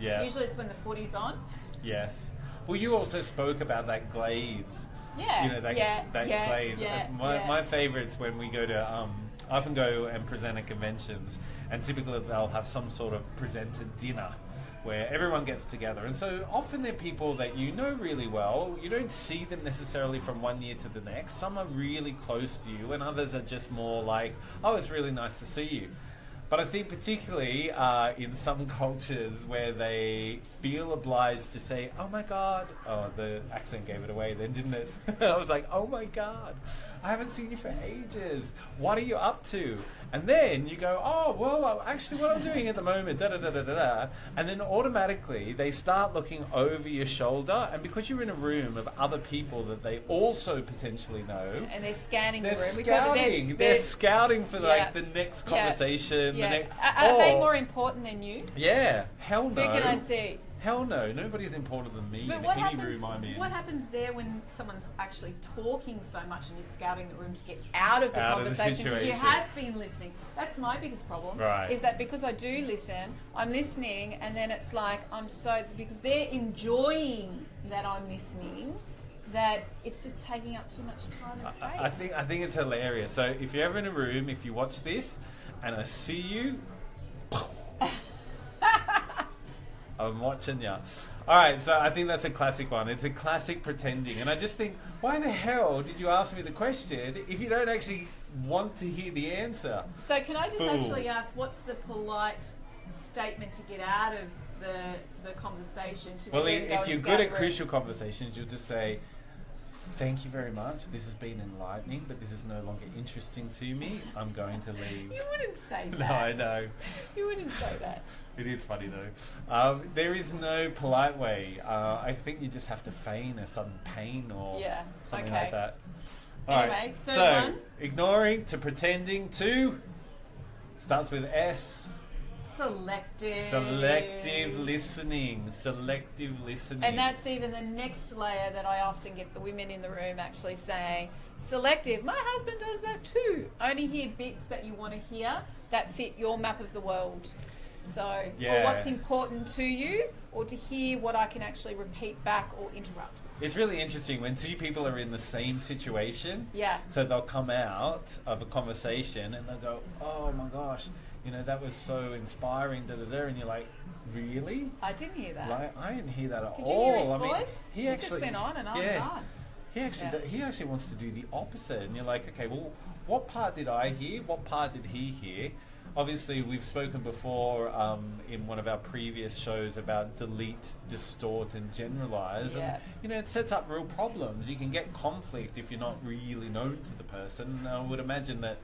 Yeah. Usually it's when the footy's on. Yes. Well, you also spoke about that glaze. Yeah. That glaze. Yeah, my favourites when we go to, I often go and present at conventions, and typically they'll have some sort of presenter dinner where everyone gets together. And so often they're people that you know really well. You don't see them necessarily from one year to the next. Some are really close to you, and others are just more like, oh, it's really nice to see you. But I think particularly in some cultures where they feel obliged to say, oh my God, oh, the accent gave it away then, didn't it? I was like, oh my God, I haven't seen you for ages. What are you up to? And then you go, oh, well, actually what I'm doing at the moment, da-da-da-da-da-da. And then automatically they start looking over your shoulder, and because you're in a room of other people that they also potentially know. And they're scanning the room. They're scouting for like the next conversation. Yeah. The next, are they more important than you? Yeah, hell no. Who can I see? Hell no, nobody's important than me But in what any happens, room I'm in. What happens there when someone's actually talking so much and you're scouting the room to get out of the conversation because you have been listening? That's my biggest problem. Right. Is that because I do listen, I'm listening, and then it's like because they're enjoying that I'm listening, that it's just taking up too much time and space. I think it's hilarious. So if you're ever in a room, if you watch this, and I see you. I'm watching you. All right, so I think that's a classic one. It's a classic pretending. And I just think, why the hell did you ask me the question if you don't actually want to hear the answer? So can I just actually ask, what's the polite statement to get out of the conversation? Well, if you're good at crucial conversations, you'll just say, thank you very much. This has been enlightening, but this is no longer interesting to me. I'm going to leave. You wouldn't say that. No, I know. You wouldn't say that. It is funny though. There is no polite way. I think you just have to feign a sudden pain or something like that. All Anyway, right. third So, one. ignoring to pretending to starts with S. Selective. Selective listening. Selective listening. And that's even the next layer that I often get the women in the room actually saying, selective. My husband does that too. Only hear bits that you want to hear that fit your map of the world. So, or what's important to you, or to hear what I can actually repeat back or interrupt. It's really interesting when two people are in the same situation. Yeah. So they'll come out of a conversation and they'll go, oh my gosh, you know, that was so inspiring, da da da. And you're like, really? I didn't hear that. Like, I didn't hear that at Did all. you hear his I mean, voice? he actually just went on and on and on. He actually wants to do the opposite. And you're like, okay, well, what part did I hear? What part did he hear? Obviously, we've spoken before in one of our previous shows about delete, distort, and generalize. Yeah. And, you know, it sets up real problems. You can get conflict if you're not really known to the person. And I would imagine that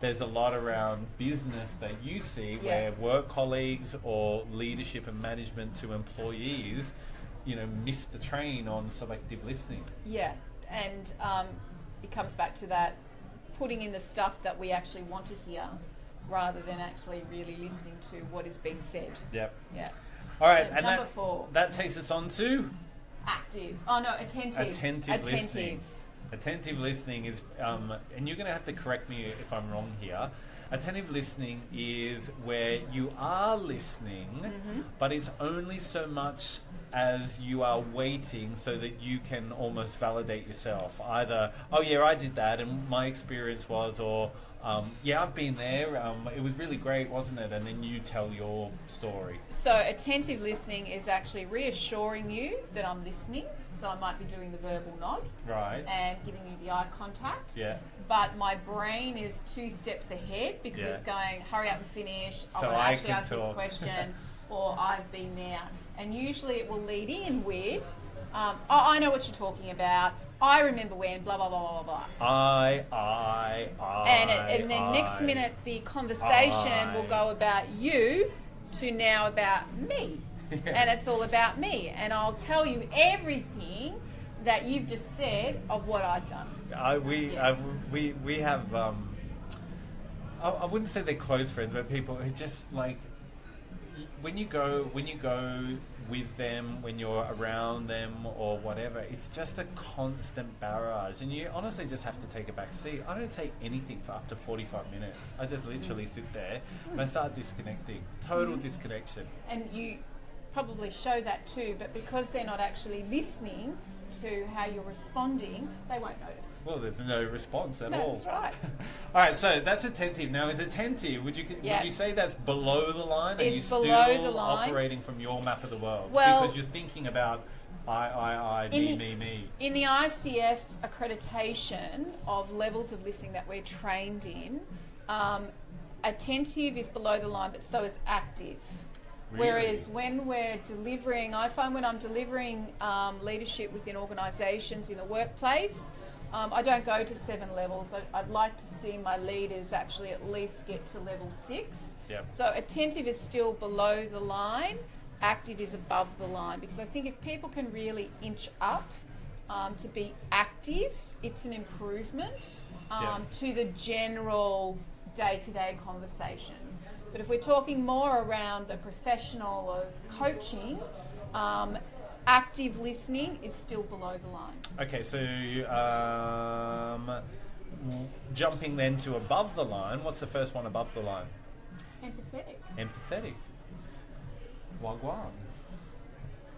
there's a lot around business that you see where work colleagues or leadership and management to employees, you know, miss the train on selective listening. Yeah, and it comes back to that, putting in the stuff that we actually want to hear, rather than actually really listening to what is being said. Yep. Yeah. All right, So and number 4. That takes us on to Active. Oh no, attentive. attentive listening. Attentive listening is, and you're going to have to correct me if I'm wrong here. Attentive listening is where you are listening, but it's only so much as you are waiting so that you can almost validate yourself. Either, oh yeah, I did that and my experience was, or yeah, I've been there, it was really great, wasn't it? And then you tell your story. So attentive listening is actually reassuring you that I'm listening. So I might be doing the verbal nod. Right. And giving you the eye contact. Yeah. But my brain is 2 steps ahead because it's going, hurry up and finish. I So want to I actually can ask this talk. question, or I've been there. And usually it will lead in with, oh, I know what you're talking about. I remember when, blah, blah, blah, blah, blah. And then next minute the conversation will go about you to now about me. Yes. And it's all about me. And I'll tell you everything that you've just said of what I've done. We have, I wouldn't say they're close friends, but people who just like, when you go with them, when you're around them or whatever, it's just a constant barrage, and you honestly just have to take a back seat. I don't say anything for up to 45 minutes. I just literally sit there and I start disconnecting, total disconnection. And you probably show that too, but because they're not actually listening to how you're responding, they won't notice. Well, there's no response at all. That's right. All right, so that's attentive. Now, is attentive, would you say that's below the line? Are you still operating from your map of the world? Well, because you're thinking about I, me. In the ICF accreditation of levels of listening that we're trained in, attentive is below the line, but so is active. Really? Whereas when we're delivering, I find when I'm delivering leadership within organisations in the workplace, I don't go to 7 levels. I'd like to see my leaders actually at least get to level 6. Yep. So attentive is still below the line, active is above the line. Because I think if people can really inch up to be active, it's an improvement to the general day-to-day conversation. But if we're talking more around the professional of coaching, active listening is still below the line. Okay, so jumping then to above the line, what's the first one above the line? Empathetic. Empathetic. Wagwan.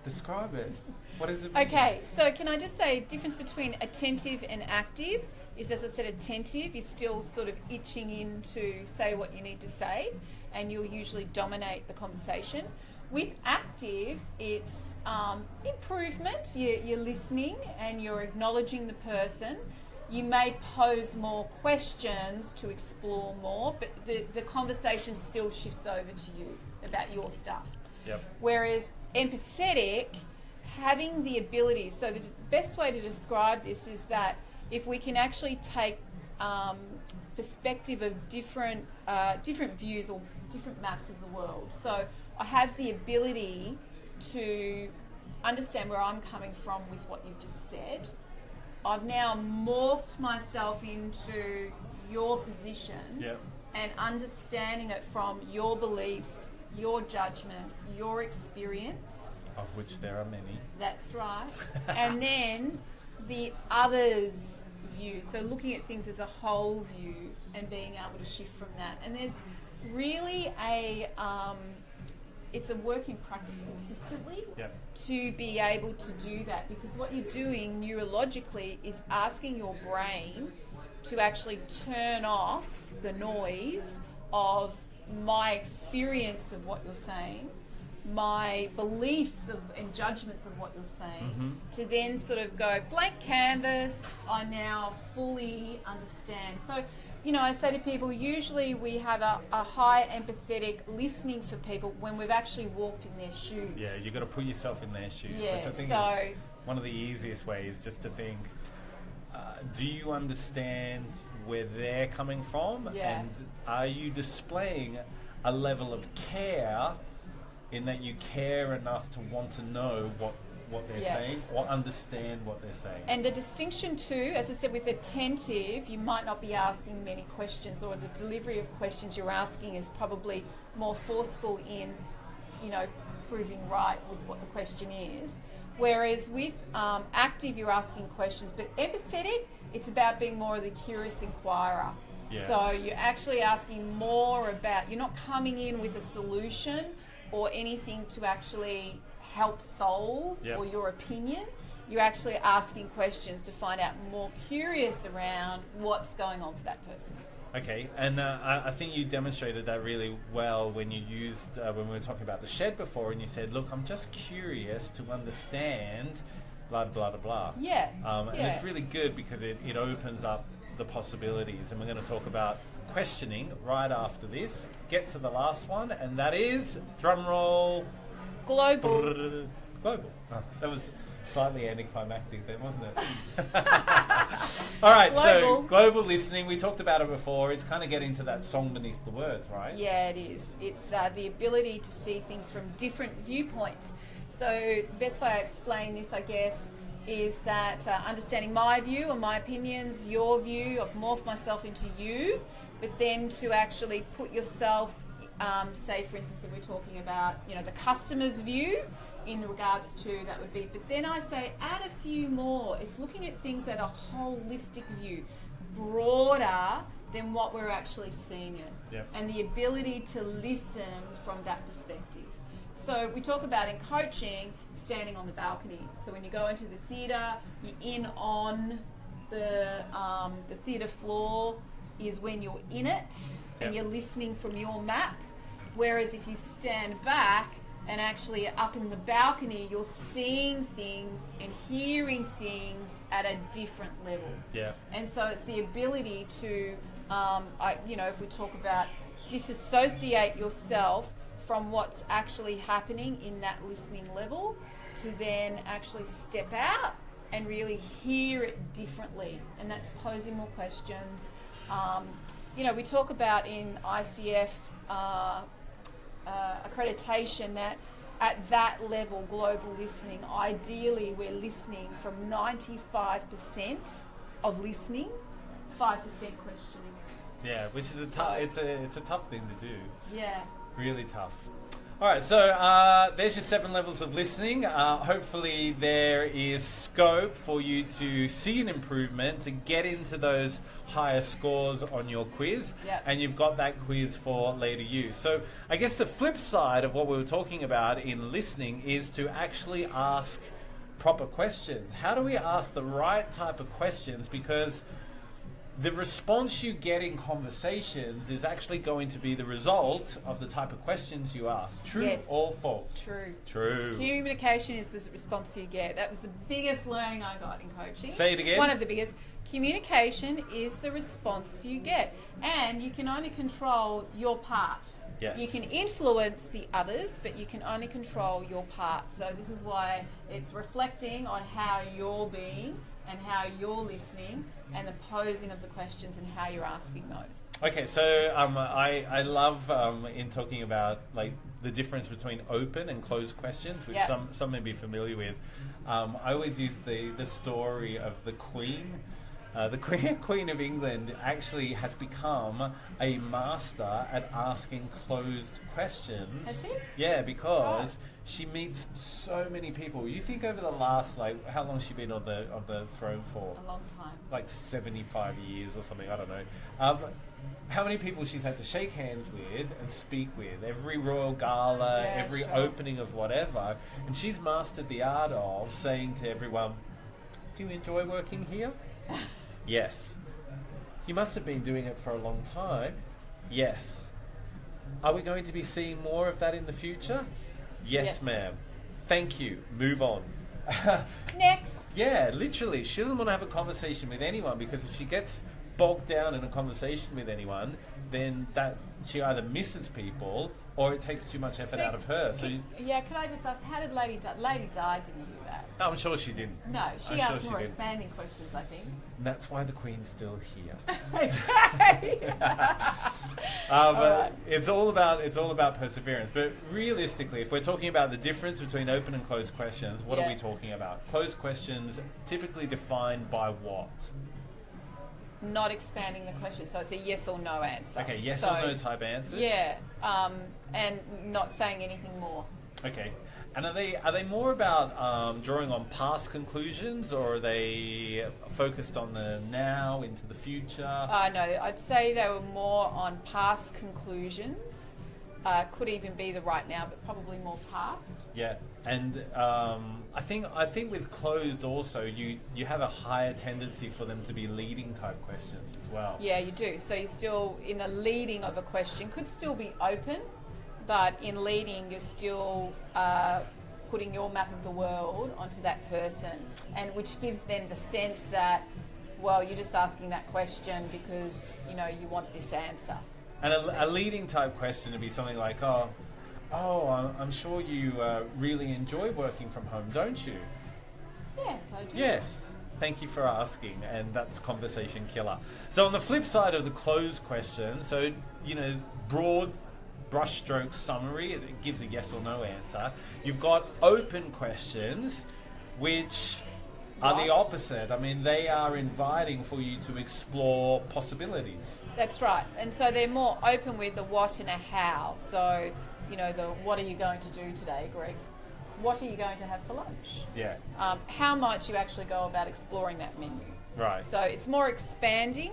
Describe it. What does it mean? Okay, so can I just say difference between attentive and active is, as I said, attentive is still sort of itching in to say what you need to say, and you'll usually dominate the conversation. With active, it's improvement. You're listening and you're acknowledging the person. You may pose more questions to explore more, but the conversation still shifts over to you about your stuff. Yep. Whereas empathetic, having the ability, so the best way to describe this is that if we can actually take perspective of different views or different maps of the world. So I have the ability to understand where I'm coming from with what you've just said, I've now morphed myself into your position Yep. and understanding it from your beliefs, your judgments, your experience. Of which there are many. That's right. And then the other's view. So looking at things as a whole view and being able to shift from that. And there's really it's a work in practice consistently Yep. to be able to do that, because what you're doing neurologically is asking your brain to actually turn off the noise of my experience of what you're saying, my beliefs and judgments of what you're saying, to then sort of go blank canvas, I now fully understand. So, I say to people, usually we have a high empathetic listening for people when we've actually walked in their shoes. Yeah, you've got to put yourself in their shoes, Yeah, which I think so- is one of the easiest ways, just to think, do you understand where they're coming from? Yeah. And are you displaying a level of care in that you care enough to want to know what they're Yeah. saying or understand what they're saying? And the distinction too, as I said, with attentive, you might not be asking many questions, or the delivery of questions you're asking is probably more forceful in, proving right with what the question is. Whereas with active, you're asking questions, but empathetic, it's about being more of the curious inquirer. Yeah. So you're actually asking more about, you're not coming in with a solution or anything to actually help solve Yep. or your opinion. You're actually asking questions to find out more curious around what's going on for that person. Okay, and I think you demonstrated that really well when you used, when we were talking about the shed before, and you said, look, I'm just curious to understand blah, blah, blah, blah. Yeah. And it's really good because it opens up the possibilities. And we're going to talk about questioning right after this. Get to the last one, and that is, drum roll, Global. global. Oh, that was slightly anticlimactic then, wasn't it? All right, so Global. global listening, we talked about it before. It's kind of getting to that song beneath the words, right? Yeah, it is. It's the ability to see things from different viewpoints. So the best way I explain this, I guess, is that understanding my view and my opinions, your view, I've morphed myself into you, but then to actually put yourself, say for instance, if we're talking about, the customer's view in regards to that would be, but then I say add a few more. It's looking at things at a holistic view, broader than what we're actually seeing it. Yep. And the ability to listen from that perspective. So we talk about in coaching, standing on the balcony. So when you go into the theatre, you're in on the theatre floor is when you're in it and Yep. you're listening from your map. Whereas if you stand back and actually up in the balcony, you're seeing things and hearing things at a different level. Yeah. And so it's the ability to, if we talk about disassociate yourself from what's actually happening in that listening level, to then actually step out and really hear it differently. And that's posing more questions. We talk about in ICF accreditation that at that level, global listening, ideally we're listening from 95% of listening, 5% questioning. Yeah, which is it's a tough thing to do. Yeah. Really tough. All right, so there's your 7 levels of listening. Hopefully there is scope for you to see an improvement, to get into those higher scores on your quiz. Yep. And you've got that quiz for later use. So I guess the flip side of what we were talking about in listening is to actually ask proper questions. How do we ask the right type of questions? Because the response you get in conversations is actually going to be the result of the type of questions you ask. True Yes. or false? True. True. Communication is the response you get. That was the biggest learning I got in coaching. Say it again. One of the biggest. Communication is the response you get. And you can only control your part. Yes. You can influence the others, but you can only control your part. So this is why it's reflecting on how you're being and how you're listening and the posing of the questions and how you're asking those. Okay, so I love in talking about like the difference between open and closed questions, which some may be familiar with. I always use the story of the Queen. The Queen of England actually has become a master at asking closed questions. Has she? Yeah, because she meets so many people. You think over the last, like, how long has she been on the throne for? A long time. Like 75 years or something, I don't know. How many people she's had to shake hands with and speak with, every royal gala, every opening of whatever. And she's mastered the art of saying to everyone, do you enjoy working here? Yes. You must have been doing it for a long time. Yes. Are we going to be seeing more of that in the future? Yes, ma'am. Thank you. Move on. Next. Yeah, literally. She doesn't want to have a conversation with anyone, because if she gets bogged down in a conversation with anyone, then that she either misses people or it takes too much effort out of her. So could I just ask, how did Lady Di? Lady Di didn't do that. No, I'm sure she didn't. No, she asked more expanding questions, I think. And that's why the Queen's still here. Okay. But it's all about perseverance. But realistically, if we're talking about the difference between open and closed questions, what are we talking about? Closed questions typically defined by what? Not expanding the question, so it's a yes or no answer. Okay, yes or no type answers. Yeah, and not saying anything more. Okay, and are they more about drawing on past conclusions, or are they focused on the now into the future? No, I'd say they were more on past conclusions. Could even be the right now, but probably more past. Yeah, and I think with closed also you have a higher tendency for them to be leading type questions as well. Yeah, you do. So you're still in the leading of a question, could still be open, but in leading you're still putting your map of the world onto that person, and which gives them the sense that, well, you're just asking that question because you want this answer. And a leading type question would be something like, oh, I'm sure you really enjoy working from home, don't you? Yes, I do. Yes. Thank you for asking, and that's conversation killer. So on the flip side of the closed question, so, broad brushstroke summary, it gives a yes or no answer. You've got open questions, which are the opposite. I mean, they are inviting for you to explore possibilities. That's right. And so they're more open with the what and a how. So, the what are you going to do today, Greg? What are you going to have for lunch? Yeah. How might you actually go about exploring that menu? Right. So it's more expanding.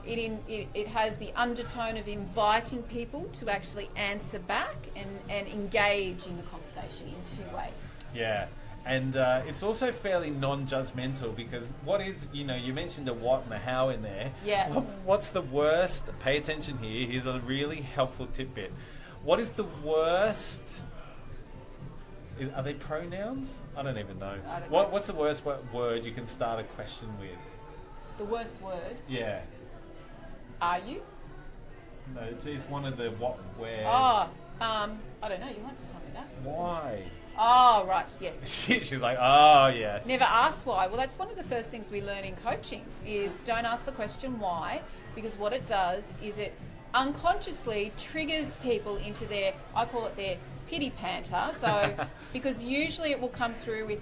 It has the undertone of inviting people to actually answer back and engage in the conversation in two ways. Yeah. And it's also fairly non-judgmental, because what is, you mentioned the what and the how in there. Yeah. What's the worst? Pay attention here. Here's a really helpful tidbit. What is the worst? Are they pronouns? I don't even know. What's the worst word you can start a question with? The worst word? Yeah. Are you? No, it's one of the what, where. Oh, I don't know. You have to tell me that. Why? Oh, right, yes. She's like, oh, yes. Never ask why. Well, that's one of the first things we learn in coaching is don't ask the question why, because what it does is it unconsciously triggers people into their, I call it their pity panter. So, because usually it will come through with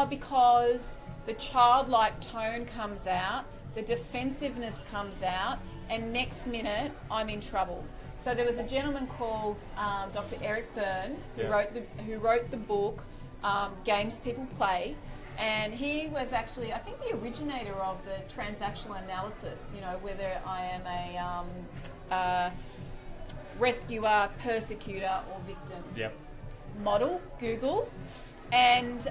because the childlike tone comes out, the defensiveness comes out, and next minute I'm in trouble. So there was a gentleman called Dr. Eric Byrne who wrote the book Games People Play, and he was actually, I think, the originator of the transactional analysis. Whether I am a rescuer, persecutor, or victim. Yep. Model, Google, and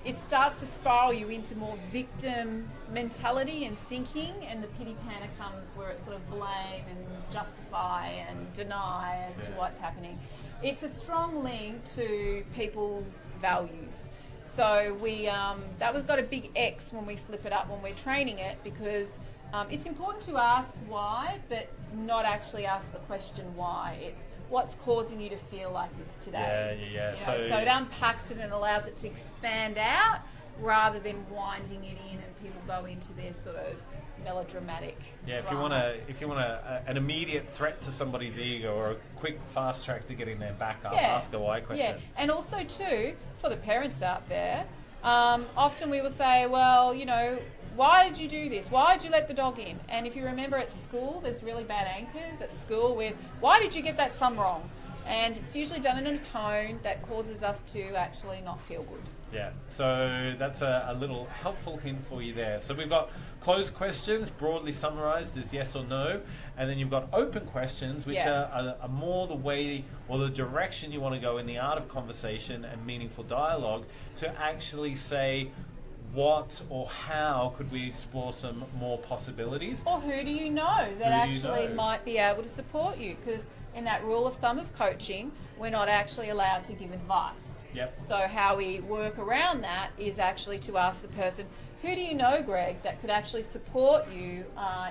it starts to spiral you into more victim mentality and thinking, and the pity panter comes where it's sort of blame and justify and deny as to what's happening. It's a strong link to people's values. So we've got a big X when we flip it up when we're training it, because it's important to ask why, but not actually ask the question why. It's what's causing you to feel like this today. Yeah. So it unpacks it and allows it to expand out, rather than winding it in and people go into their sort of melodramatic Yeah, drama. if you want an immediate threat to somebody's ego or a quick fast track to getting their back up, Yeah. ask a why question. Yeah, and also too, for the parents out there, often we will say, well, you know, why did you do this? Why did you let the dog in? And if you remember at school, there's really bad anchors at school with, why did you get that sum wrong? And it's usually done in a tone that causes us to actually not feel good. Yeah, so that's a little helpful hint for you there. So we've got closed questions, broadly summarized as yes or no, and then you've got open questions, which are more the way or the direction you want to go in the art of conversation and meaningful dialogue to actually say what or how could we explore some more possibilities. Or who do you know that actually might be able to support you? Because in that rule of thumb of coaching, we're not actually allowed to give advice. Yep. So how we work around that is actually to ask the person, who do you know, Greg, that could actually support you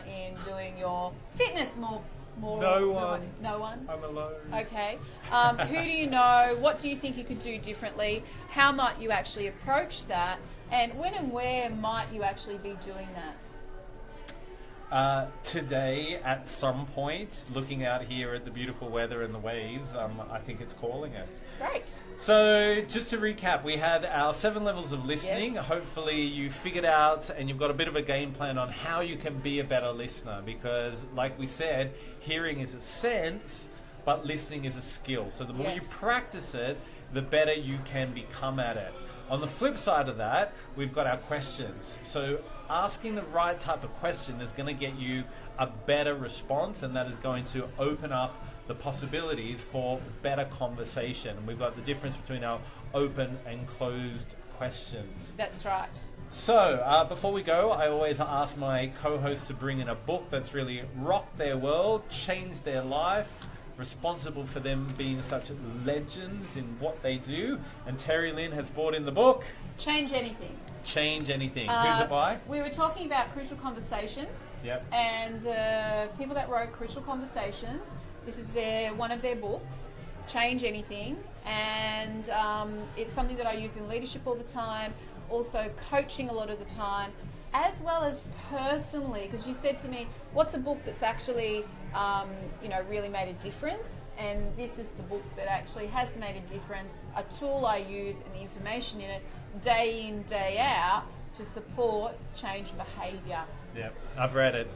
in doing your fitness more? No one. No one? I'm alone. Okay. Who do you know? What do you think you could do differently? How might you actually approach that? And when and where might you actually be doing that? Today, at some point, looking out here at the beautiful weather and the waves, I think it's calling us. Great. So, just to recap, we had our 7 levels of listening. Yes. Hopefully you figured out and you've got a bit of a game plan on how you can be a better listener, because like we said, hearing is a sense, but listening is a skill. So the more you Yes. practice it, the better you can become at it. On the flip side of that, we've got our questions. So asking the right type of question is going to get you a better response, and that is going to open up the possibilities for better conversation. And we've got the difference between our open and closed questions. That's right. So, before we go, I always ask my co-hosts to bring in a book that's really rocked their world, changed their life, responsible for them being such legends in what they do. And Terry-Lyn has brought in the book, Change Anything. Change Anything. Who's it by? We were talking about Crucial Conversations. Yep. And the people that wrote Crucial Conversations, this is one of their books, Change Anything. And it's something that I use in leadership all the time, also coaching a lot of the time, as well as personally, because you said to me, what's a book that's actually really made a difference? And this is the book that actually has made a difference, a tool I use and the information in it day in, day out to support change behaviour. Yep, I've read it.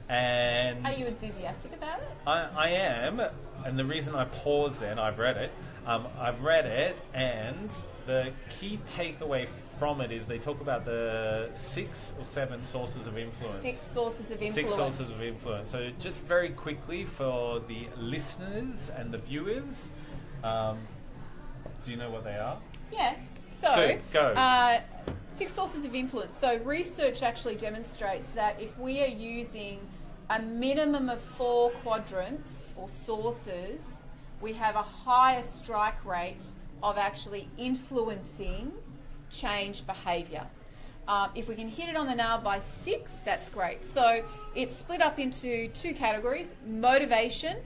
And Are you enthusiastic about it? I am, and the reason I paused then, I've read it, and the key takeaway from it is they talk about the 6 or 7 sources of influence. 6 sources of influence. 6 sources of influence. So just very quickly for the listeners and the viewers, do you know what they are? Yeah. So, Good, go. 6 sources of influence. So research actually demonstrates that if we are using a minimum of 4 quadrants or sources, we have a higher strike rate of actually influencing change behaviour. If we can hit it on the nail by 6, that's great. So it's split up into 2 categories, motivation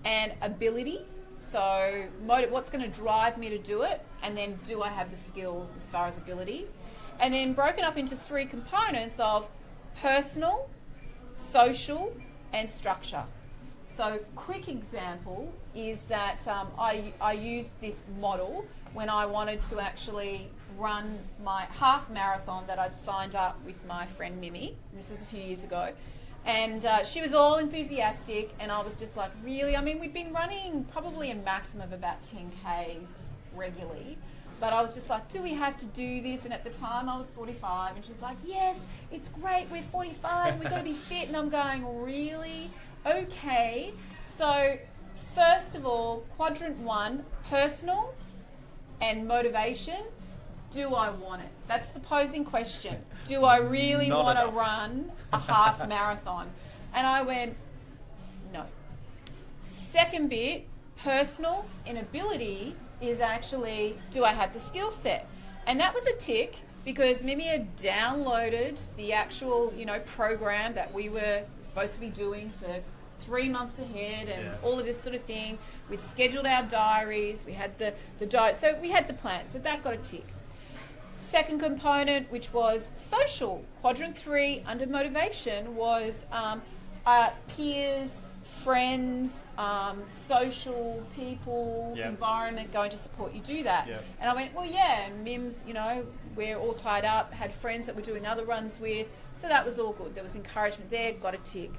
and ability. So what's going to drive me to do it, and then do I have the skills as far as ability? And then broken up into 3 components of personal, social and structure. So quick example is that I used this model when I wanted to actually run my half marathon that I'd signed up with my friend Mimi. This was a few years ago. And she was all enthusiastic, and I was just like, really? I mean, we'd been running probably a maximum of about 10 Ks regularly, but I was just like, do we have to do this? And at the time I was 45, and she's like, yes, it's great, we're 45, we've got to be fit. And I'm going, really? Okay. So first of all, quadrant 1, personal and motivation. Do I want it? That's the posing question. Do I really want to run a half marathon? And I went, no. Second bit, personal and ability, is actually, do I have the skill set? And that was a tick, because Mimi had downloaded the actual, program that we were supposed to be doing for 3 months ahead, and all of this sort of thing. We'd scheduled our diaries, we had the diet, so we had the plan, so that got a tick. second component, which was social. Quadrant 3 under motivation was peers, friends, social people, environment going to support you do that. And I went, well, yeah, MIMS, you know, we're all tied up, had friends that we're doing other runs with, so that was all good. There was encouragement there, got a tick.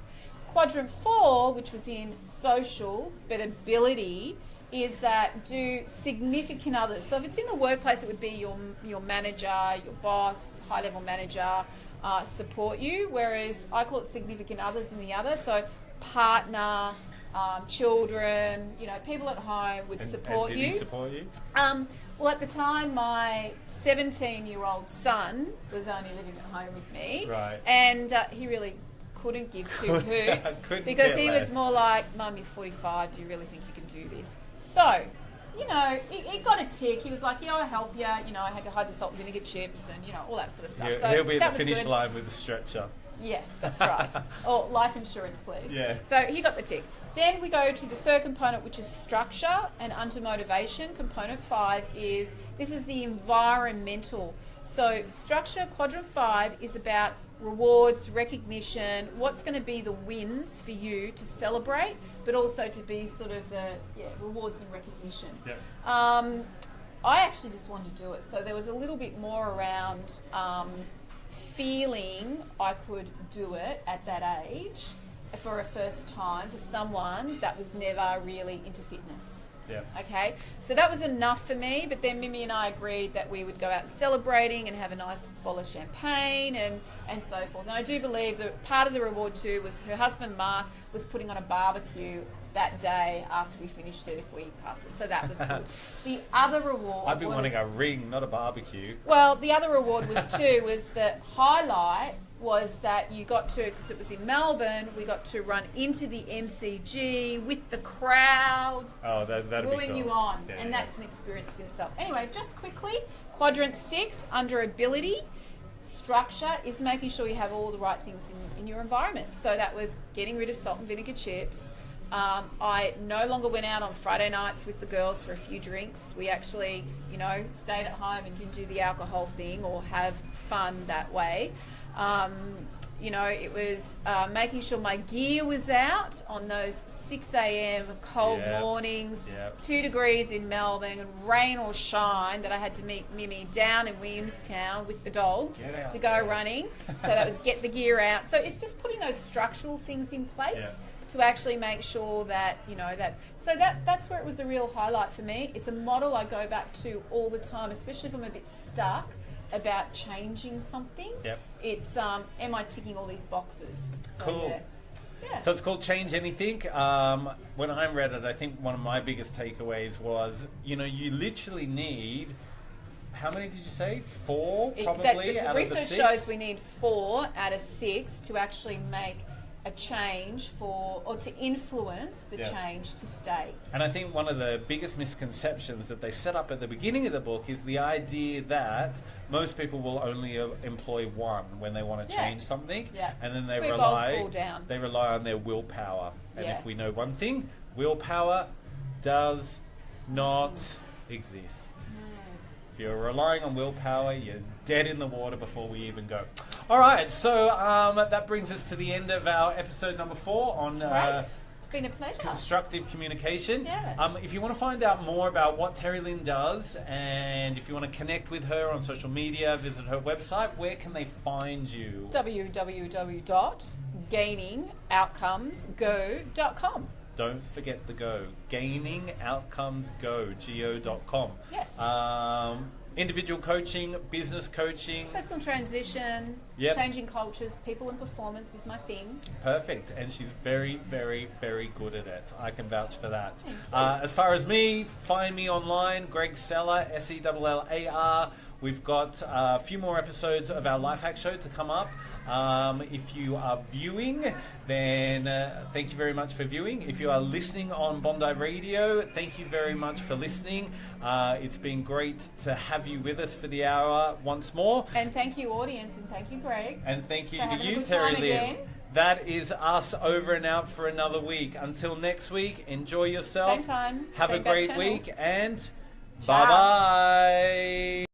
Quadrant 4, which was in social, but ability, is that do significant others. So if it's in the workplace, it would be your manager, your boss, high-level manager, support you, whereas I call it significant others in the other. So partner, children, you know, people at home would support you. Did he support you? Well, at the time, my 17-year-old son was only living at home with me. Right. And he really couldn't give two hoots because he was more like, Mum, you're 45, do you really think you can do this? So, you know, he got a tick. He was like, yeah, I'll help you. You know, I had to hide the salt and vinegar chips and, you know, all that sort of stuff. Yeah, so he'll be at the was finish good. line with a stretcher. Yeah, that's right. Or life insurance, please. Yeah. So he got the tick. Then we go to the third component, which is structure, and under motivation, component 5 is, this is the environmental. So structure, quadrant 5, is about rewards, recognition, what's going to be the wins for you to celebrate, but also to be sort of the rewards and recognition. Yep. I actually just wanted to do it. So there was a little bit more around feeling I could do it at that age for a first time for someone that was never really into fitness. Yeah. Okay, so that was enough for me, but then Mimi and I agreed that we would go out celebrating and have a nice bottle of champagne and so forth. And I do believe that part of the reward too was her husband Mark was putting on a barbecue that day after we finished it if we passed it. So that was good. The other reward I've been wanting a ring, not a barbecue. Well, the other reward was the highlight was that you got to, because it was in Melbourne, we got to run into the MCG with the crowd. Oh, that'd be cool. Wooing you on. Yeah, and that's an experience for yourself. Anyway, just quickly, quadrant 6, under ability, structure is making sure you have all the right things in your environment. So that was getting rid of salt and vinegar chips. I no longer went out on Friday nights with the girls for a few drinks. We actually, you know, stayed at home and didn't do the alcohol thing or have fun that way. You know, it was making sure my gear was out on those 6 a.m. cold mornings, 2 degrees in Melbourne, and rain or shine, that I had to meet Mimi down in Williamstown with the dogs to go running. So that was get the gear out. So it's just putting those structural things in place to actually make sure that, you know, that's where it was a real highlight for me. It's a model I go back to all the time, especially if I'm a bit stuck about changing something. It's am I ticking all these boxes? So, cool. Yeah. So it's called Change Anything. When I read it, I think one of my biggest takeaways was, you know, you literally need, how many did you say? 4 probably the out of the 6? research shows we need 4 out of 6 to actually make a change or to influence the change to stay. And I think one of the biggest misconceptions that they set up at the beginning of the book is the idea that most people will only employ one when they want to change something, and then they rely on their willpower. And if we know one thing, willpower does not exist. If you're relying on willpower, you're dead in the water before we even go. All right, so that brings us to the end of our episode number 4 on It's been a pleasure. Constructive Communication. If you want to find out more about what Terry-Lyn does, and if you want to connect with her on social media, visit her website, where can they find you? www.gainingoutcomesgo.com. Don't forget the go. Gainingoutcomesgo.com. Yes. Individual coaching, business coaching. Personal transition, changing cultures, people and performance is my thing. Perfect. And she's very, very, very good at it. I can vouch for that. As far as me, find me online, Greg Sellar, Sellar. We've got a few more episodes of our LifeHack show to come up. If you are viewing, then thank you very much for viewing. If you are listening on Bondi Radio, thank you very much for listening. It's been great to have you with us for the hour once more. And thank you, audience, and thank you, Greg. And thank you to you, Terry-Lyn. That is us over and out for another week. Until next week, enjoy yourself. Same time. Have same a great channel. week, and Ciao. bye-bye.